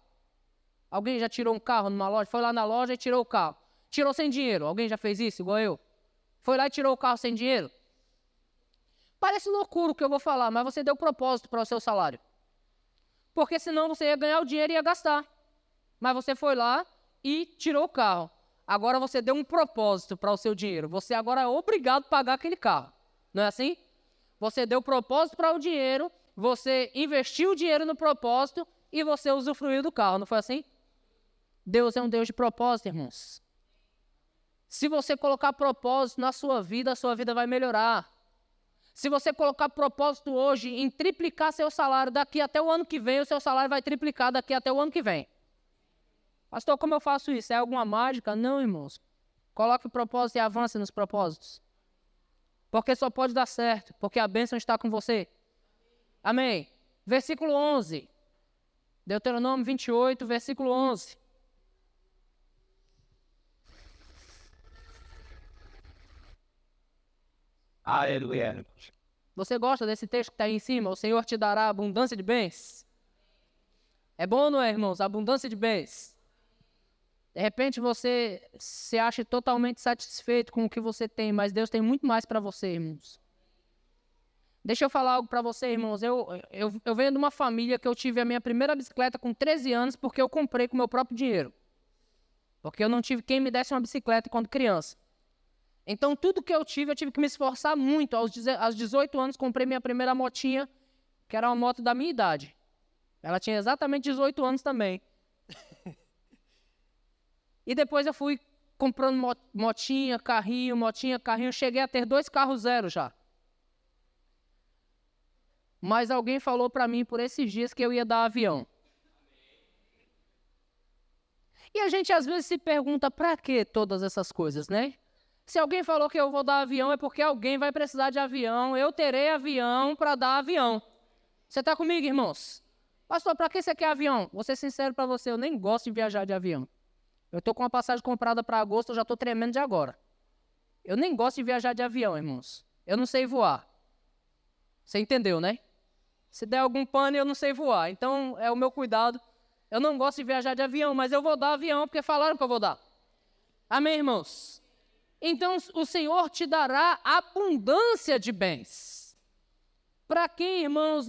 Alguém já tirou um carro numa loja? Foi lá na loja e tirou o carro. Tirou sem dinheiro. Alguém já fez isso, igual eu? Foi lá e tirou o carro sem dinheiro? Parece loucura o que eu vou falar, mas você deu propósito para o seu salário. Porque senão você ia ganhar o dinheiro e ia gastar. Mas você foi lá e tirou o carro. Agora você deu um propósito para o seu dinheiro. Você agora é obrigado a pagar aquele carro. Não é assim? Você deu propósito para o dinheiro, você investiu o dinheiro no propósito e você usufruiu do carro, não foi assim? Deus é um Deus de propósito, irmãos. Se você colocar propósito na sua vida, a sua vida vai melhorar. Se você colocar propósito hoje em triplicar seu salário daqui até o ano que vem, o seu salário vai triplicar daqui até o ano que vem. Pastor, como eu faço isso? É alguma mágica? Não, irmãos. Coloque o propósito e avance nos propósitos. Porque só pode dar certo, porque a bênção está com você. Amém. Versículo 11. Deuteronômio 28, versículo 11. Aleluia. Você gosta desse texto que está aí em cima? O Senhor te dará abundância de bens. É bom ou não é, irmãos? Abundância de bens. De repente você se acha totalmente satisfeito com o que você tem, mas Deus tem muito mais para você, irmãos. Deixa eu falar algo para você, irmãos. Eu venho de uma família que eu tive a minha primeira bicicleta com 13 anos porque eu comprei com meu próprio dinheiro. Porque eu não tive quem me desse uma bicicleta quando criança. Então, tudo que eu tive que me esforçar muito. Aos 18 anos, comprei minha primeira motinha, que era uma moto da minha idade. Ela tinha exatamente 18 anos também. E depois eu fui comprando motinha, carrinho. Cheguei a ter 2 carros zero já. Mas alguém falou para mim por esses dias que eu ia dar avião. E a gente às vezes se pergunta, para que todas essas coisas, né? Se alguém falou que eu vou dar avião, é porque alguém vai precisar de avião. Eu terei avião para dar avião. Você está comigo, irmãos? Pastor, para que você quer avião? Vou ser sincero para você, eu nem gosto de viajar de avião. Eu estou com uma passagem comprada para agosto, eu já estou tremendo de agora. Eu nem gosto de viajar de avião, irmãos. Eu não sei voar. Você entendeu, né? Se der algum pane, eu não sei voar. Então, é o meu cuidado. Eu não gosto de viajar de avião, mas eu vou dar avião porque falaram que eu vou dar. Amém, irmãos? Então, o Senhor te dará abundância de bens. Para quem, irmãos,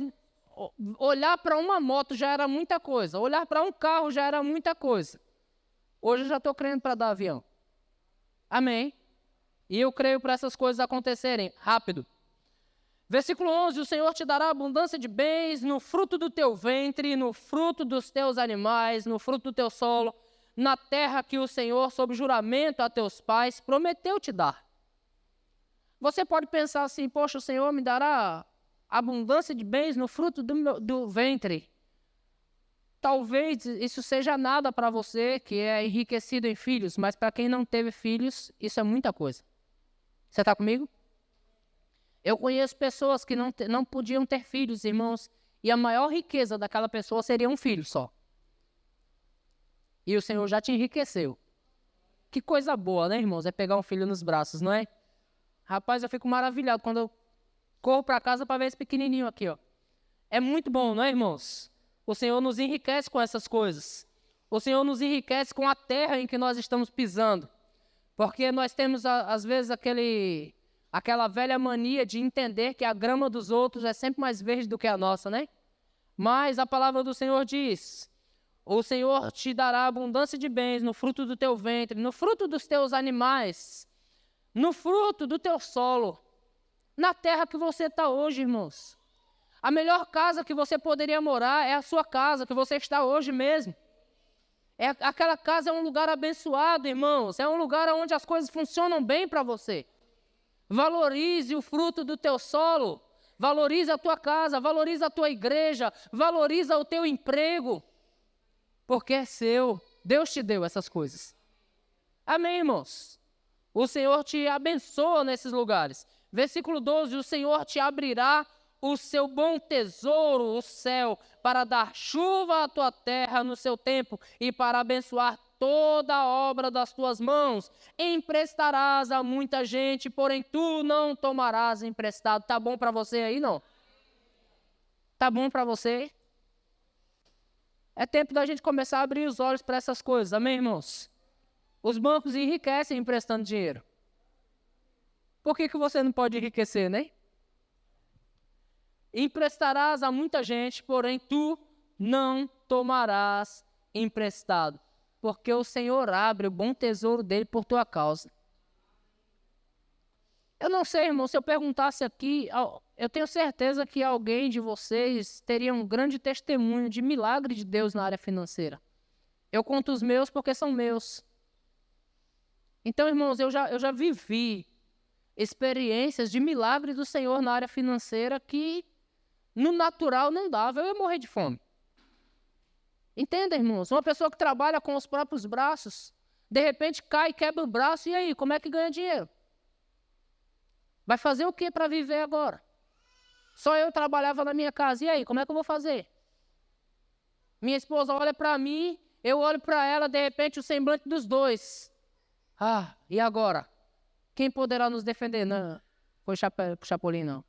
olhar para uma moto já era muita coisa. Olhar para um carro já era muita coisa. Hoje eu já estou crendo para dar avião. Amém? E eu creio para essas coisas acontecerem rápido. Versículo 11, o Senhor te dará abundância de bens no fruto do teu ventre, no fruto dos teus animais, no fruto do teu solo, na terra que o Senhor, sob juramento a teus pais, prometeu te dar. Você pode pensar assim, poxa, o Senhor me dará abundância de bens no fruto do ventre. Talvez isso seja nada para você que é enriquecido em filhos, mas para quem não teve filhos, isso é muita coisa. Você está comigo? Eu conheço pessoas que não podiam ter filhos, irmãos, e a maior riqueza daquela pessoa seria um filho só. E o Senhor já te enriqueceu. Que coisa boa, né, irmãos? É pegar um filho nos braços, não é? Rapaz, eu fico maravilhado quando eu corro para casa para ver esse pequenininho aqui, ó. É muito bom, não é, irmãos? O Senhor nos enriquece com essas coisas. O Senhor nos enriquece com a terra em que nós estamos pisando. Porque nós temos, às vezes, aquela velha mania de entender que a grama dos outros é sempre mais verde do que a nossa, né? Mas a palavra do Senhor diz: o Senhor te dará abundância de bens no fruto do teu ventre, no fruto dos teus animais, no fruto do teu solo, na terra que você está hoje, irmãos. A melhor casa que você poderia morar é a sua casa, que você está hoje mesmo. Aquela casa é um lugar abençoado, irmãos. É um lugar onde as coisas funcionam bem para você. Valorize o fruto do teu solo. Valorize a tua casa, valorize a tua igreja, valorize o teu emprego. Porque é seu. Deus te deu essas coisas. Amém, irmãos? O Senhor te abençoa nesses lugares. Versículo 12, o Senhor te abrirá o seu bom tesouro, o céu, para dar chuva à tua terra no seu tempo e para abençoar toda a obra das tuas mãos. Emprestarás a muita gente, porém tu não tomarás emprestado. Tá bom para você aí, não? Tá bom para você? É tempo da gente começar a abrir os olhos para essas coisas, amém, irmãos? Os bancos enriquecem emprestando dinheiro. Por que você não pode enriquecer, né? Emprestarás a muita gente, porém tu não tomarás emprestado, porque o Senhor abre o bom tesouro dele por tua causa. Eu não sei, irmão, se eu perguntasse aqui, eu tenho certeza que alguém de vocês teria um grande testemunho de milagre de Deus na área financeira. Eu conto os meus porque são meus. Então, irmãos, eu já vivi experiências de milagre do Senhor na área financeira que no natural não dava, eu ia morrer de fome. Entenda, irmãos? Uma pessoa que trabalha com os próprios braços, de repente cai, quebra o braço, e aí, como é que ganha dinheiro? Vai fazer o que para viver agora? Só eu trabalhava na minha casa, e aí, como é que eu vou fazer? Minha esposa olha para mim, eu olho para ela, de repente o semblante dos dois. Ah, e agora? Quem poderá nos defender? Não, foi Chapolin, não.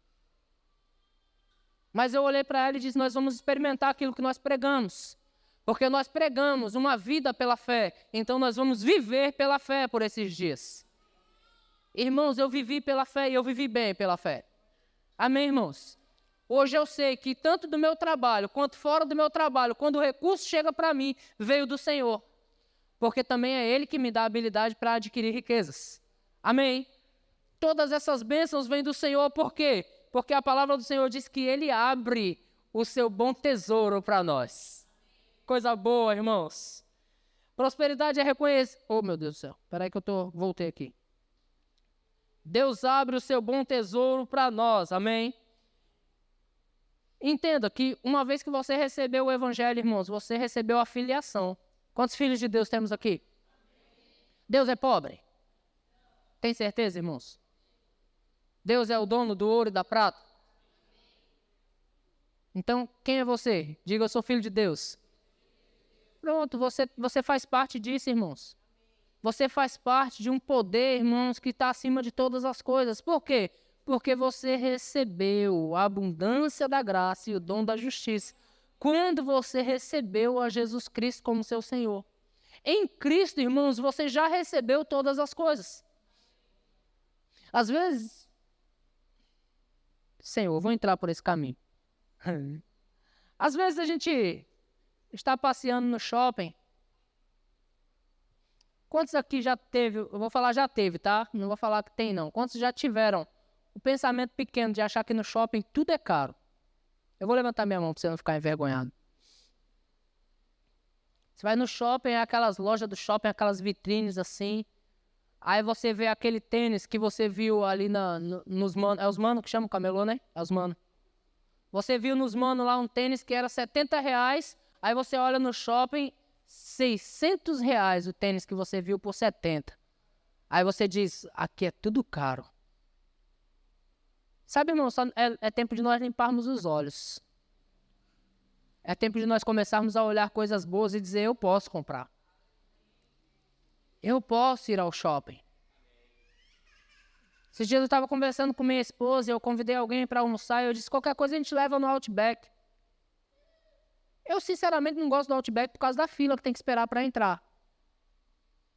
Mas eu olhei para ela e disse, nós vamos experimentar aquilo que nós pregamos. Porque nós pregamos uma vida pela fé, então nós vamos viver pela fé por esses dias. Irmãos, eu vivi pela fé e eu vivi bem pela fé. Amém, irmãos? Hoje eu sei que tanto do meu trabalho, quanto fora do meu trabalho, quando o recurso chega para mim, veio do Senhor. Porque também é Ele que me dá a habilidade para adquirir riquezas. Amém? Todas essas bênçãos vêm do Senhor, por quê? Porque a palavra do Senhor diz que Ele abre o seu bom tesouro para nós. Coisa boa, irmãos. Prosperidade é reconhecer... Oh, meu Deus do céu. Espera aí que voltei aqui. Deus abre o seu bom tesouro para nós, amém? Entenda que uma vez que você recebeu o evangelho, irmãos, você recebeu a filiação. Quantos filhos de Deus temos aqui? Deus é pobre? Tem certeza, irmãos? Deus é o dono do ouro e da prata? Então, quem é você? Diga, eu sou filho de Deus. Pronto, você faz parte disso, irmãos. Você faz parte de um poder, irmãos, que está acima de todas as coisas. Por quê? Porque você recebeu a abundância da graça e o dom da justiça. Quando você recebeu a Jesus Cristo como seu Senhor. Em Cristo, irmãos, você já recebeu todas as coisas. Às vezes... Senhor, eu vou entrar por esse caminho. Às vezes a gente está passeando no shopping. Quantos aqui já teve, eu vou falar já teve, tá? Não vou falar que tem não. Quantos já tiveram o pensamento pequeno de achar que no shopping tudo é caro? Eu vou levantar minha mão para você não ficar envergonhado. Você vai no shopping, aquelas lojas do shopping, aquelas vitrines assim. Aí você vê aquele tênis que você viu ali nos manos. É os manos que chamam camelô, né? É os manos. Você viu nos manos lá um tênis que era R$70. Aí você olha no shopping... R$600 o tênis que você viu por 70. Aí você diz, aqui é tudo caro. Sabe, irmão, é tempo de nós limparmos os olhos. É tempo de nós começarmos a olhar coisas boas e dizer, eu posso comprar. Eu posso ir ao shopping. Esses dias eu estava conversando com minha esposa e eu convidei alguém para almoçar e eu disse, qualquer coisa a gente leva no Outback. Eu, sinceramente, não gosto do Outback por causa da fila que tem que esperar para entrar.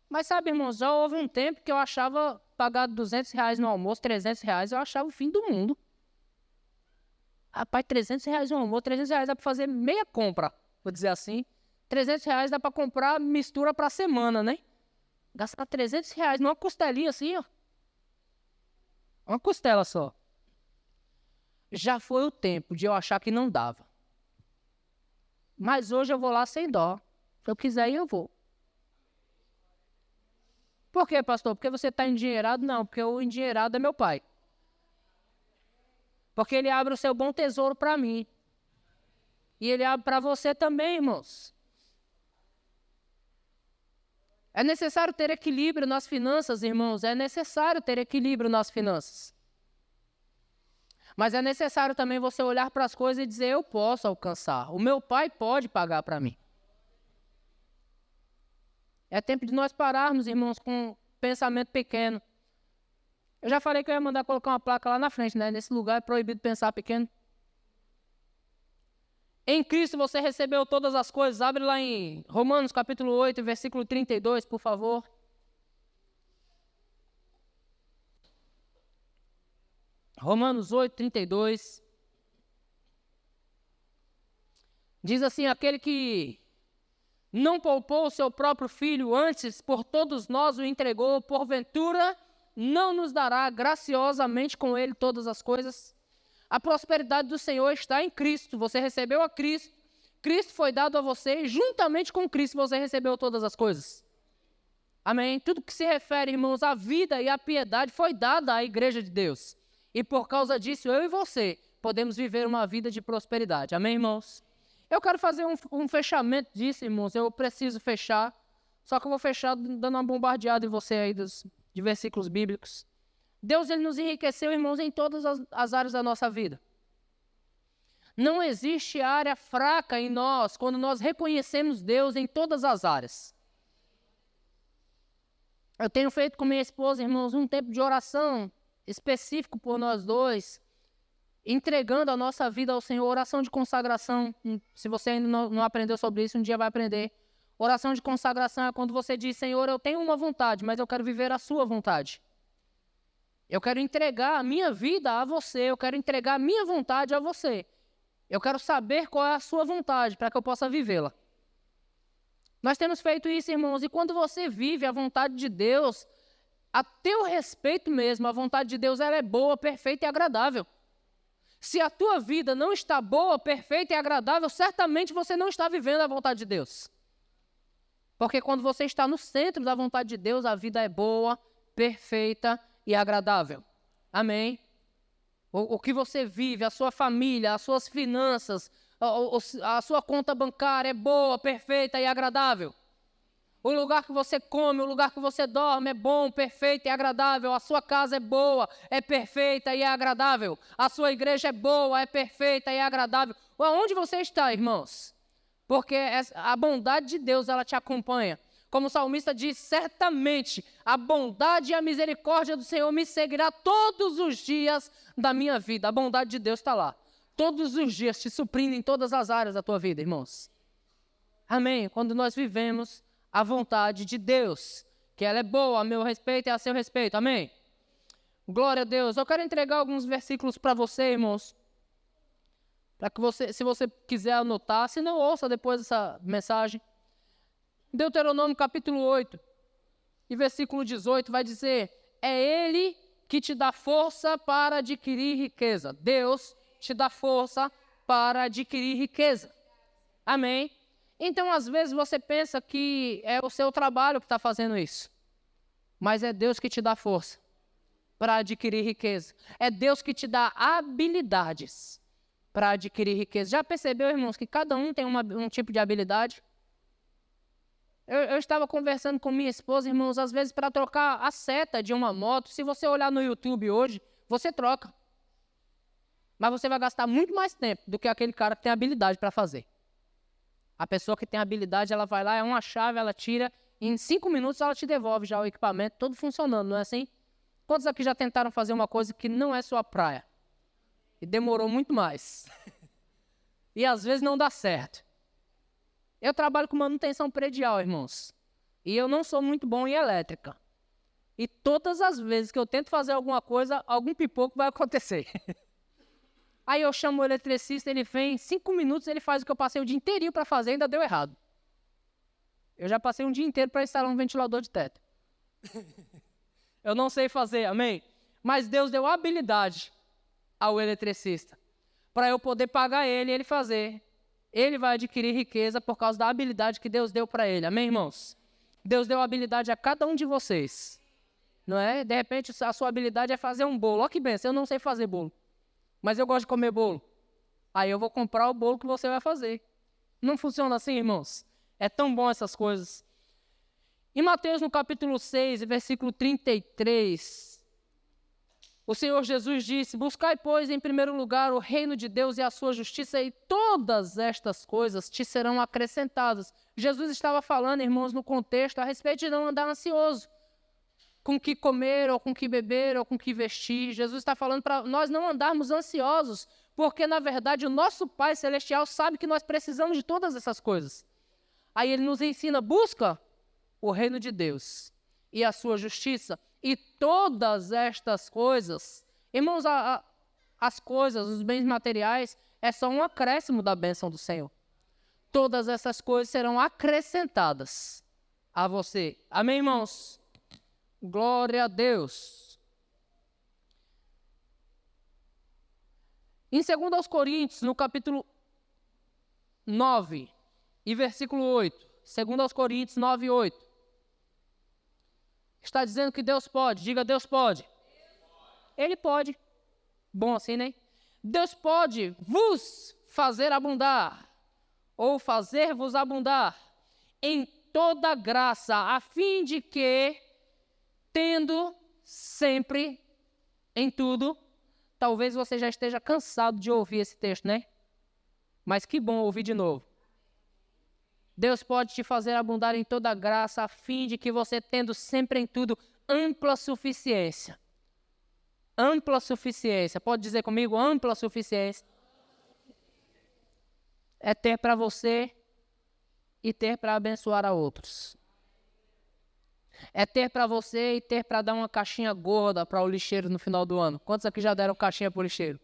Mas, sabe, irmãos, já houve um tempo que eu achava pagar R$200 no almoço, R$300, eu achava o fim do mundo. Rapaz, R$300 no almoço, R$300 dá para fazer meia compra, vou dizer assim. R$300 dá para comprar mistura para a semana, né? Gastar R$300 numa costelinha assim, ó. Uma costela só. Já foi o tempo de eu achar que não dava. Mas hoje eu vou lá sem dó. Se eu quiser ir, eu vou. Por quê, pastor? Porque você está endinheirado? Não, porque o endinheirado é meu pai. Porque ele abre o seu bom tesouro para mim. E ele abre para você também, irmãos. É necessário ter equilíbrio nas finanças, irmãos. É necessário ter equilíbrio nas finanças. Mas é necessário também você olhar para as coisas e dizer, eu posso alcançar. O meu pai pode pagar para mim. É tempo de nós pararmos, irmãos, com um pensamento pequeno. Eu já falei que eu ia mandar colocar uma placa lá na frente, né? Nesse lugar é proibido pensar pequeno. Em Cristo você recebeu todas as coisas. Abre lá em Romanos capítulo 8, versículo 32, por favor. Romanos 8, 32. Diz assim, aquele que não poupou o seu próprio filho, antes por todos nós o entregou, porventura não nos dará graciosamente com Ele todas as coisas? A prosperidade do Senhor está em Cristo. Você recebeu a Cristo. Cristo foi dado a você e juntamente com Cristo você recebeu todas as coisas. Amém? Tudo que se refere, irmãos, à vida e à piedade foi dada à igreja de Deus. E por causa disso, eu e você podemos viver uma vida de prosperidade. Amém, irmãos? Eu quero fazer um fechamento disso, irmãos. Eu preciso fechar. Só que eu vou fechar dando uma bombardeada em você aí de versículos bíblicos. Deus, ele nos enriqueceu, irmãos, em todas as áreas da nossa vida. Não existe área fraca em nós quando nós reconhecemos Deus em todas as áreas. Eu tenho feito com minha esposa, irmãos, um tempo de oração específico por nós dois, entregando a nossa vida ao Senhor, oração de consagração. Se você ainda não aprendeu sobre isso, um dia vai aprender. Oração de consagração é quando você diz, Senhor, eu tenho uma vontade, mas eu quero viver a sua vontade. Eu quero entregar a minha vida a você, eu quero entregar a minha vontade a você. Eu quero saber qual é a sua vontade para que eu possa vivê-la. Nós temos feito isso, irmãos, e quando você vive a vontade de Deus, a teu respeito mesmo, a vontade de Deus ela é boa, perfeita e agradável. Se a tua vida não está boa, perfeita e agradável, certamente você não está vivendo a vontade de Deus. Porque quando você está no centro da vontade de Deus, a vida é boa, perfeita e agradável. Amém? O que você vive, a sua família, as suas finanças, a sua conta bancária é boa, perfeita e agradável. O lugar que você come, o lugar que você dorme é bom, perfeito e agradável. A sua casa é boa, é perfeita e agradável. A sua igreja é boa, é perfeita e agradável. Onde você está, irmãos? Porque a bondade de Deus, ela te acompanha. Como o salmista diz, certamente a bondade e a misericórdia do Senhor me seguirá todos os dias da minha vida. A bondade de Deus está lá. Todos os dias te suprindo em todas as áreas da tua vida, irmãos. Amém? Quando nós vivemos a vontade de Deus, que ela é boa, a meu respeito e a seu respeito. Amém? Glória a Deus. Eu quero entregar alguns versículos para você, irmãos. Para que você, se você quiser anotar, se não, ouça depois essa mensagem. Deuteronômio capítulo 8 e versículo 18 vai dizer, é Ele que te dá força para adquirir riqueza. Deus te dá força para adquirir riqueza. Amém? Então, às vezes, você pensa que é o seu trabalho que está fazendo isso. Mas é Deus que te dá força para adquirir riqueza. É Deus que te dá habilidades para adquirir riqueza. Já percebeu, irmãos, que cada um tem um tipo de habilidade? Eu estava conversando com minha esposa, irmãos, às vezes para trocar a seta de uma moto, se você olhar no YouTube hoje, você troca. Mas você vai gastar muito mais tempo do que aquele cara que tem habilidade para fazer. A pessoa que tem habilidade, ela vai lá, é uma chave, ela tira, e em 5 minutos ela te devolve já o equipamento todo funcionando, não é assim? Quantos aqui já tentaram fazer uma coisa que não é sua praia? E demorou muito mais. E às vezes não dá certo. Eu trabalho com manutenção predial, irmãos. E eu não sou muito bom em elétrica. E todas as vezes que eu tento fazer alguma coisa, algum pipoco vai acontecer. Aí eu chamo o eletricista, ele vem, em 5 minutos ele faz o que eu passei o dia inteirinho para fazer e ainda deu errado. Eu já passei um dia inteiro para instalar um ventilador de teto. Eu não sei fazer, amém? Mas Deus deu habilidade ao eletricista para eu poder pagar ele e ele fazer. Ele vai adquirir riqueza por causa da habilidade que Deus deu para ele. Amém, irmãos? Deus deu habilidade a cada um de vocês. Não é? De repente, a sua habilidade é fazer um bolo. Olha que benção, eu não sei fazer bolo. Mas eu gosto de comer bolo. Aí eu vou comprar o bolo que você vai fazer. Não funciona assim, irmãos? É tão bom essas coisas. Em Mateus, no capítulo 6, versículo 33... o Senhor Jesus disse, buscai, pois, em primeiro lugar o reino de Deus e a sua justiça, e todas estas coisas te serão acrescentadas. Jesus estava falando, irmãos, no contexto, a respeito de não andar ansioso, com o que comer, ou com o que beber, ou com o que vestir. Jesus está falando para nós não andarmos ansiosos, porque, na verdade, o nosso Pai Celestial sabe que nós precisamos de todas essas coisas. Aí ele nos ensina, busca o reino de Deus e a sua justiça, e todas estas coisas, irmãos, as coisas, os bens materiais, é só um acréscimo da bênção do Senhor. Todas essas coisas serão acrescentadas a você. Amém, irmãos? Glória a Deus. Em 2 Coríntios, no capítulo 9 e versículo 8. 2 Coríntios 9 e 8. Está dizendo que Deus pode. Diga, Deus pode. Ele pode. Bom assim, né? Deus pode vos fazer abundar, ou fazer-vos abundar, em toda graça, a fim de que, tendo sempre em tudo, talvez você já esteja cansado de ouvir esse texto, né? Mas que bom ouvir de novo. Deus pode te fazer abundar em toda graça, a fim de que você, tendo sempre em tudo ampla suficiência. Ampla suficiência. Pode dizer comigo, ampla suficiência. É ter para você e ter para abençoar a outros. É ter para você e ter para dar uma caixinha gorda para o lixeiro no final do ano. Quantos aqui já deram caixinha para o lixeiro?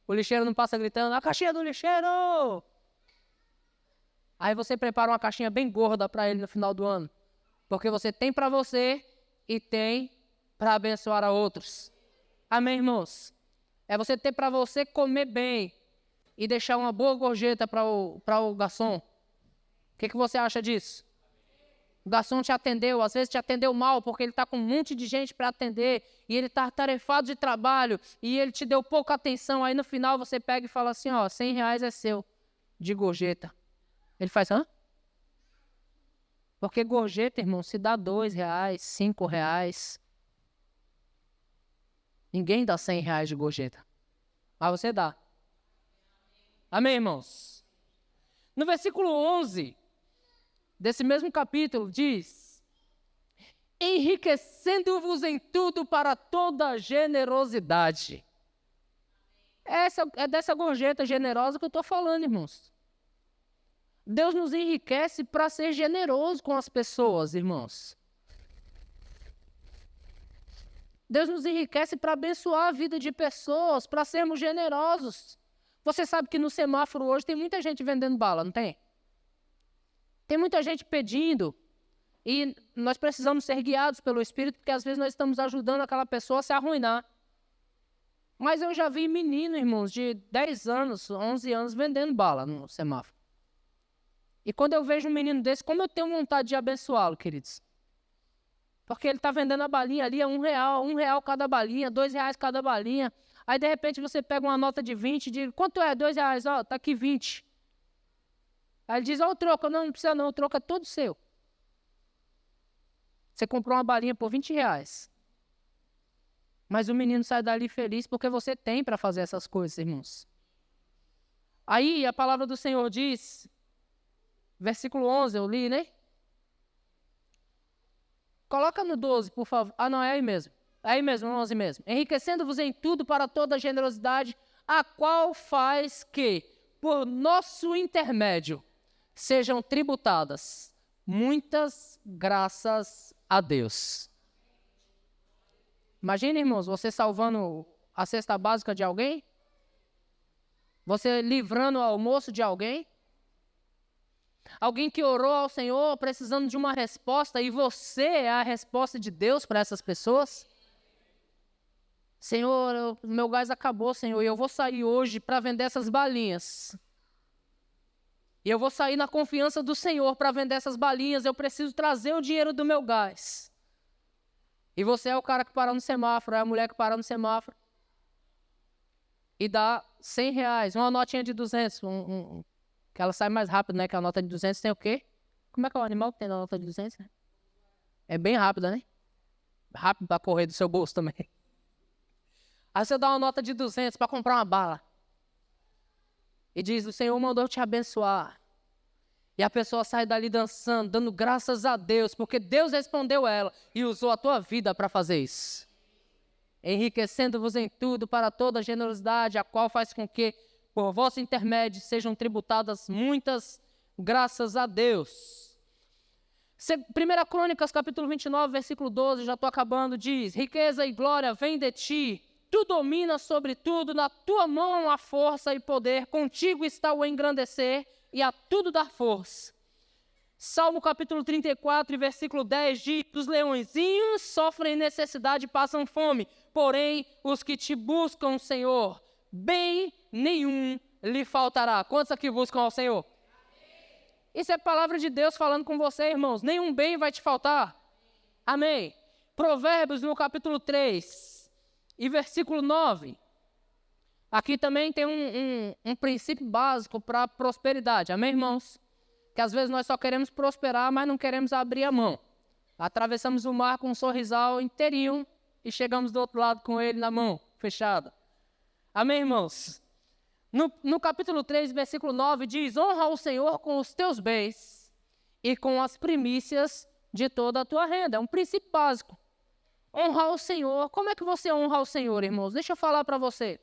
O lixeiro não passa gritando, a caixinha do lixeiro! Aí você prepara uma caixinha bem gorda para ele no final do ano. Porque você tem para você e tem para abençoar a outros. Amém, irmãos? É você ter para você comer bem e deixar uma boa gorjeta para o garçom. O que você acha disso? O garçom te atendeu, às vezes te atendeu mal, porque ele está com um monte de gente para atender, e ele está atarefado de trabalho, e ele te deu pouca atenção, aí no final você pega e fala assim, ó, R$100 é seu, de gorjeta. Ele faz, hã? Porque gorjeta, irmão, se dá R$2, R$5. Ninguém dá R$100 de gorjeta, mas você dá. Amém, irmãos? No versículo 11... desse mesmo capítulo, diz: enriquecendo-vos em tudo para toda generosidade. É dessa gorjeta generosa que eu estou falando, irmãos. Deus nos enriquece para ser generoso com as pessoas, irmãos. Deus nos enriquece para abençoar a vida de pessoas, para sermos generosos. Você sabe que no semáforo hoje tem muita gente vendendo bala, não tem? Tem muita gente pedindo, e nós precisamos ser guiados pelo Espírito, porque às vezes nós estamos ajudando aquela pessoa a se arruinar. Mas eu já vi menino, irmãos, de 10 anos, 11 anos, vendendo bala no semáforo. E quando eu vejo um menino desse, como eu tenho vontade de abençoá-lo, queridos? Porque ele está vendendo a balinha ali a R$1 cada balinha, R$2 cada balinha. Aí, de repente, você pega uma nota de 20 e diz, quanto é? R$2, ó, tá aqui 20. Aí ele diz, ó, o troco. Não precisa não, o troco é todo seu. Você comprou uma balinha por R$20. Mas o menino sai dali feliz porque você tem para fazer essas coisas, irmãos. Aí a palavra do Senhor diz, versículo 11, eu li, né? Coloca no 12, por favor. Ah, não, é aí mesmo. É aí mesmo, no 11 mesmo. Enriquecendo-vos em tudo para toda generosidade, a qual faz que, por nosso intermédio, sejam tributadas muitas graças a Deus. Imagina, irmãos, você salvando a cesta básica de alguém? Você livrando o almoço de alguém? Alguém que orou ao Senhor precisando de uma resposta e você é a resposta de Deus para essas pessoas? Senhor, meu gás acabou, Senhor, e eu vou sair hoje para vender essas balinhas. E eu vou sair na confiança do Senhor para vender essas balinhas. Eu preciso trazer o dinheiro do meu gás. E você é o cara que para no semáforo, é a mulher que para no semáforo. E dá R$100, uma notinha de 200. Que ela sai mais rápido, né? Que a nota de 200 tem o quê? Como é que é o animal que tem na nota de 200? Né? É bem rápida, né? Rápido para correr do seu bolso também. Aí você dá uma nota de 200 para comprar uma bala. E diz, o Senhor mandou te abençoar. E a pessoa sai dali dançando, dando graças a Deus, porque Deus respondeu ela e usou a tua vida para fazer isso. Enriquecendo-vos em tudo para toda generosidade, a qual faz com que, por vosso intermédio, sejam tributadas muitas graças a Deus. 1 Crônicas, capítulo 29, versículo 12, já estou acabando, diz, riqueza e glória vêm de ti, tu dominas sobre tudo, na tua mão há força e poder, contigo está o engrandecer e a tudo dar força. Salmo capítulo 34, versículo 10 diz, os leõezinhos sofrem necessidade e passam fome, porém os que te buscam, Senhor, bem nenhum lhe faltará. Quantos aqui buscam ao Senhor? Isso é palavra de Deus falando com você, irmãos. Nenhum bem vai te faltar. Amém. Provérbios no capítulo 3 e versículo 9. Aqui também tem um princípio básico para a prosperidade. Amém, irmãos? Que às vezes nós só queremos prosperar, mas não queremos abrir a mão. Atravessamos o mar com um sorrisal inteirinho e chegamos do outro lado com ele na mão, fechada. Amém, irmãos? No capítulo 3, versículo 9, diz: honra o Senhor com os teus bens e com as primícias de toda a tua renda. É um princípio básico. Honrar o Senhor. Como é que você honra o Senhor, irmãos? Deixa eu falar para você.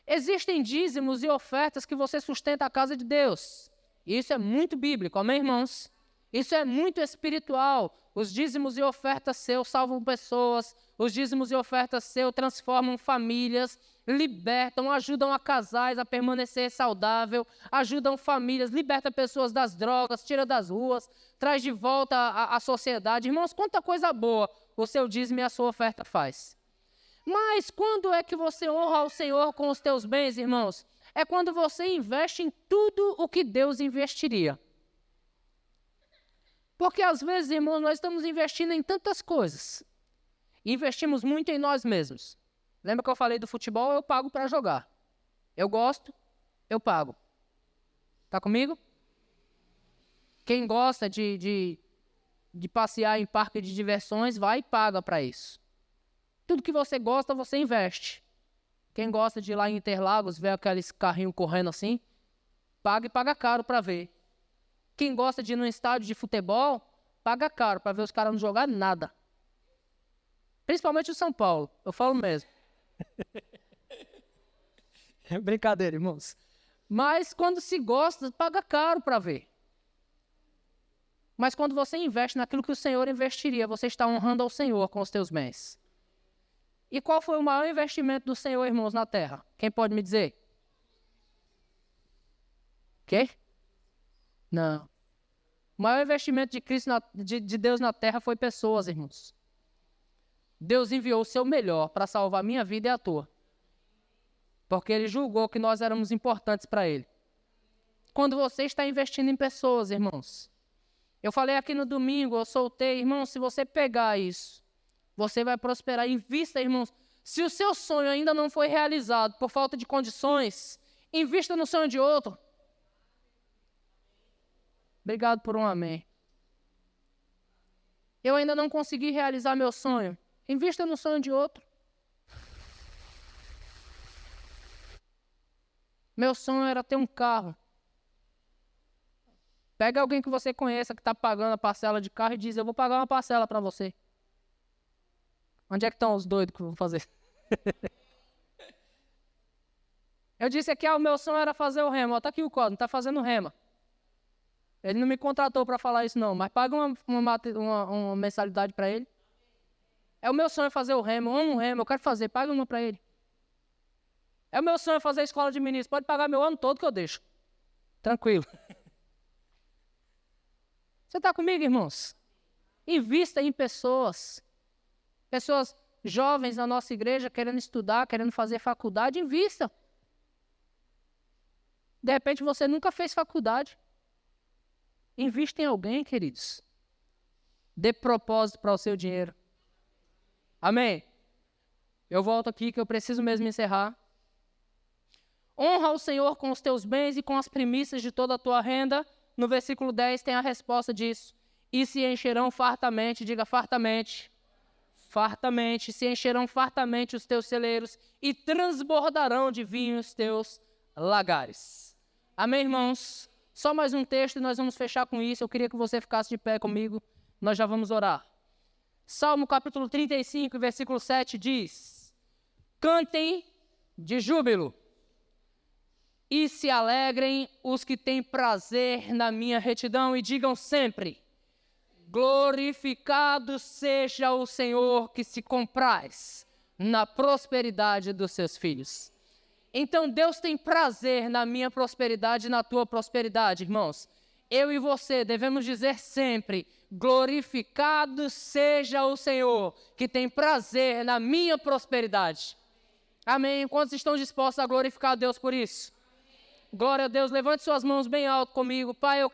Existem dízimos e ofertas que você sustenta a casa de Deus. Isso é muito bíblico, amém, irmãos? Isso é muito espiritual. Os dízimos e ofertas seus salvam pessoas. Os dízimos e ofertas seus transformam famílias, libertam, ajudam a casais a permanecer saudável, ajudam famílias, liberta pessoas das drogas, tira das ruas, traz de volta a sociedade. Irmãos, quanta coisa boa o seu dízimo e a sua oferta faz. Mas quando é que você honra ao Senhor com os teus bens, irmãos? É quando você investe em tudo o que Deus investiria. Porque às vezes, irmãos, nós estamos investindo em tantas coisas. Investimos muito em nós mesmos. Lembra que eu falei do futebol? Eu pago para jogar. Eu gosto, eu pago. Tá comigo? Quem gosta de passear em parque de diversões, vai e paga para isso. Tudo que você gosta, você investe. Quem gosta de ir lá em Interlagos, ver aqueles carrinhos correndo assim, paga e paga caro para ver. Quem gosta de ir num estádio de futebol, paga caro para ver os caras não jogar nada. Principalmente o São Paulo, eu falo mesmo. É brincadeira, irmãos. Mas quando se gosta, paga caro para ver. Mas quando você investe naquilo que o Senhor investiria, você está honrando ao Senhor com os teus bens. E qual foi o maior investimento do Senhor, irmãos, na terra? Quem pode me dizer? Quê? Não. O maior investimento de Cristo, de Deus na terra foi pessoas, irmãos. Deus enviou o seu melhor para salvar a minha vida e a tua. Porque Ele julgou que nós éramos importantes para Ele. Quando você está investindo em pessoas, irmãos. Eu falei aqui no domingo, eu soltei, irmãos, se você pegar isso, você vai prosperar. Invista, irmãos. Se o seu sonho ainda não foi realizado por falta de condições, invista no sonho de outro. Obrigado por um amém. Eu ainda não consegui realizar meu sonho. Invista no sonho de outro. Meu sonho era ter um carro. Pega alguém que você conheça que está pagando a parcela de carro e diz: eu vou pagar uma parcela para você. Onde é que estão os doidos que vão fazer? Eu disse aqui, o meu sonho era fazer o remo. Está aqui o código, está fazendo rema. Ele não me contratou para falar isso não, mas paga uma mensalidade para ele. É o meu sonho fazer o remo, eu amo o remo, eu quero fazer, paga uma para ele. É o meu sonho fazer a escola de ministros, pode pagar meu ano todo que eu deixo. Tranquilo. Você está comigo, irmãos? Invista em pessoas. Pessoas jovens na nossa igreja querendo estudar, querendo fazer faculdade, invista. De repente você nunca fez faculdade. Invista em alguém, queridos. Dê propósito para o seu dinheiro. Amém? Eu volto aqui que eu preciso mesmo encerrar. Honra o Senhor com os teus bens e com as primícias de toda a tua renda. No versículo 10 tem a resposta disso. E se encherão fartamente, diga fartamente. Fartamente, se encherão fartamente os teus celeiros e transbordarão de vinho os teus lagares. Amém, irmãos? Só mais um texto e nós vamos fechar com isso. Eu queria que você ficasse de pé comigo. Nós já vamos orar. Salmo capítulo 35, versículo 7 diz: cantem de júbilo e se alegrem os que têm prazer na minha retidão e digam sempre: glorificado seja o Senhor que se compraz na prosperidade dos seus filhos. Então Deus tem prazer na minha prosperidade e na tua prosperidade, irmãos. Eu e você devemos dizer sempre: glorificado seja o Senhor que tem prazer na minha prosperidade. Amém. Quantos estão dispostos a glorificar a Deus por isso? Glória a Deus. Levante suas mãos bem alto comigo. Pai, eu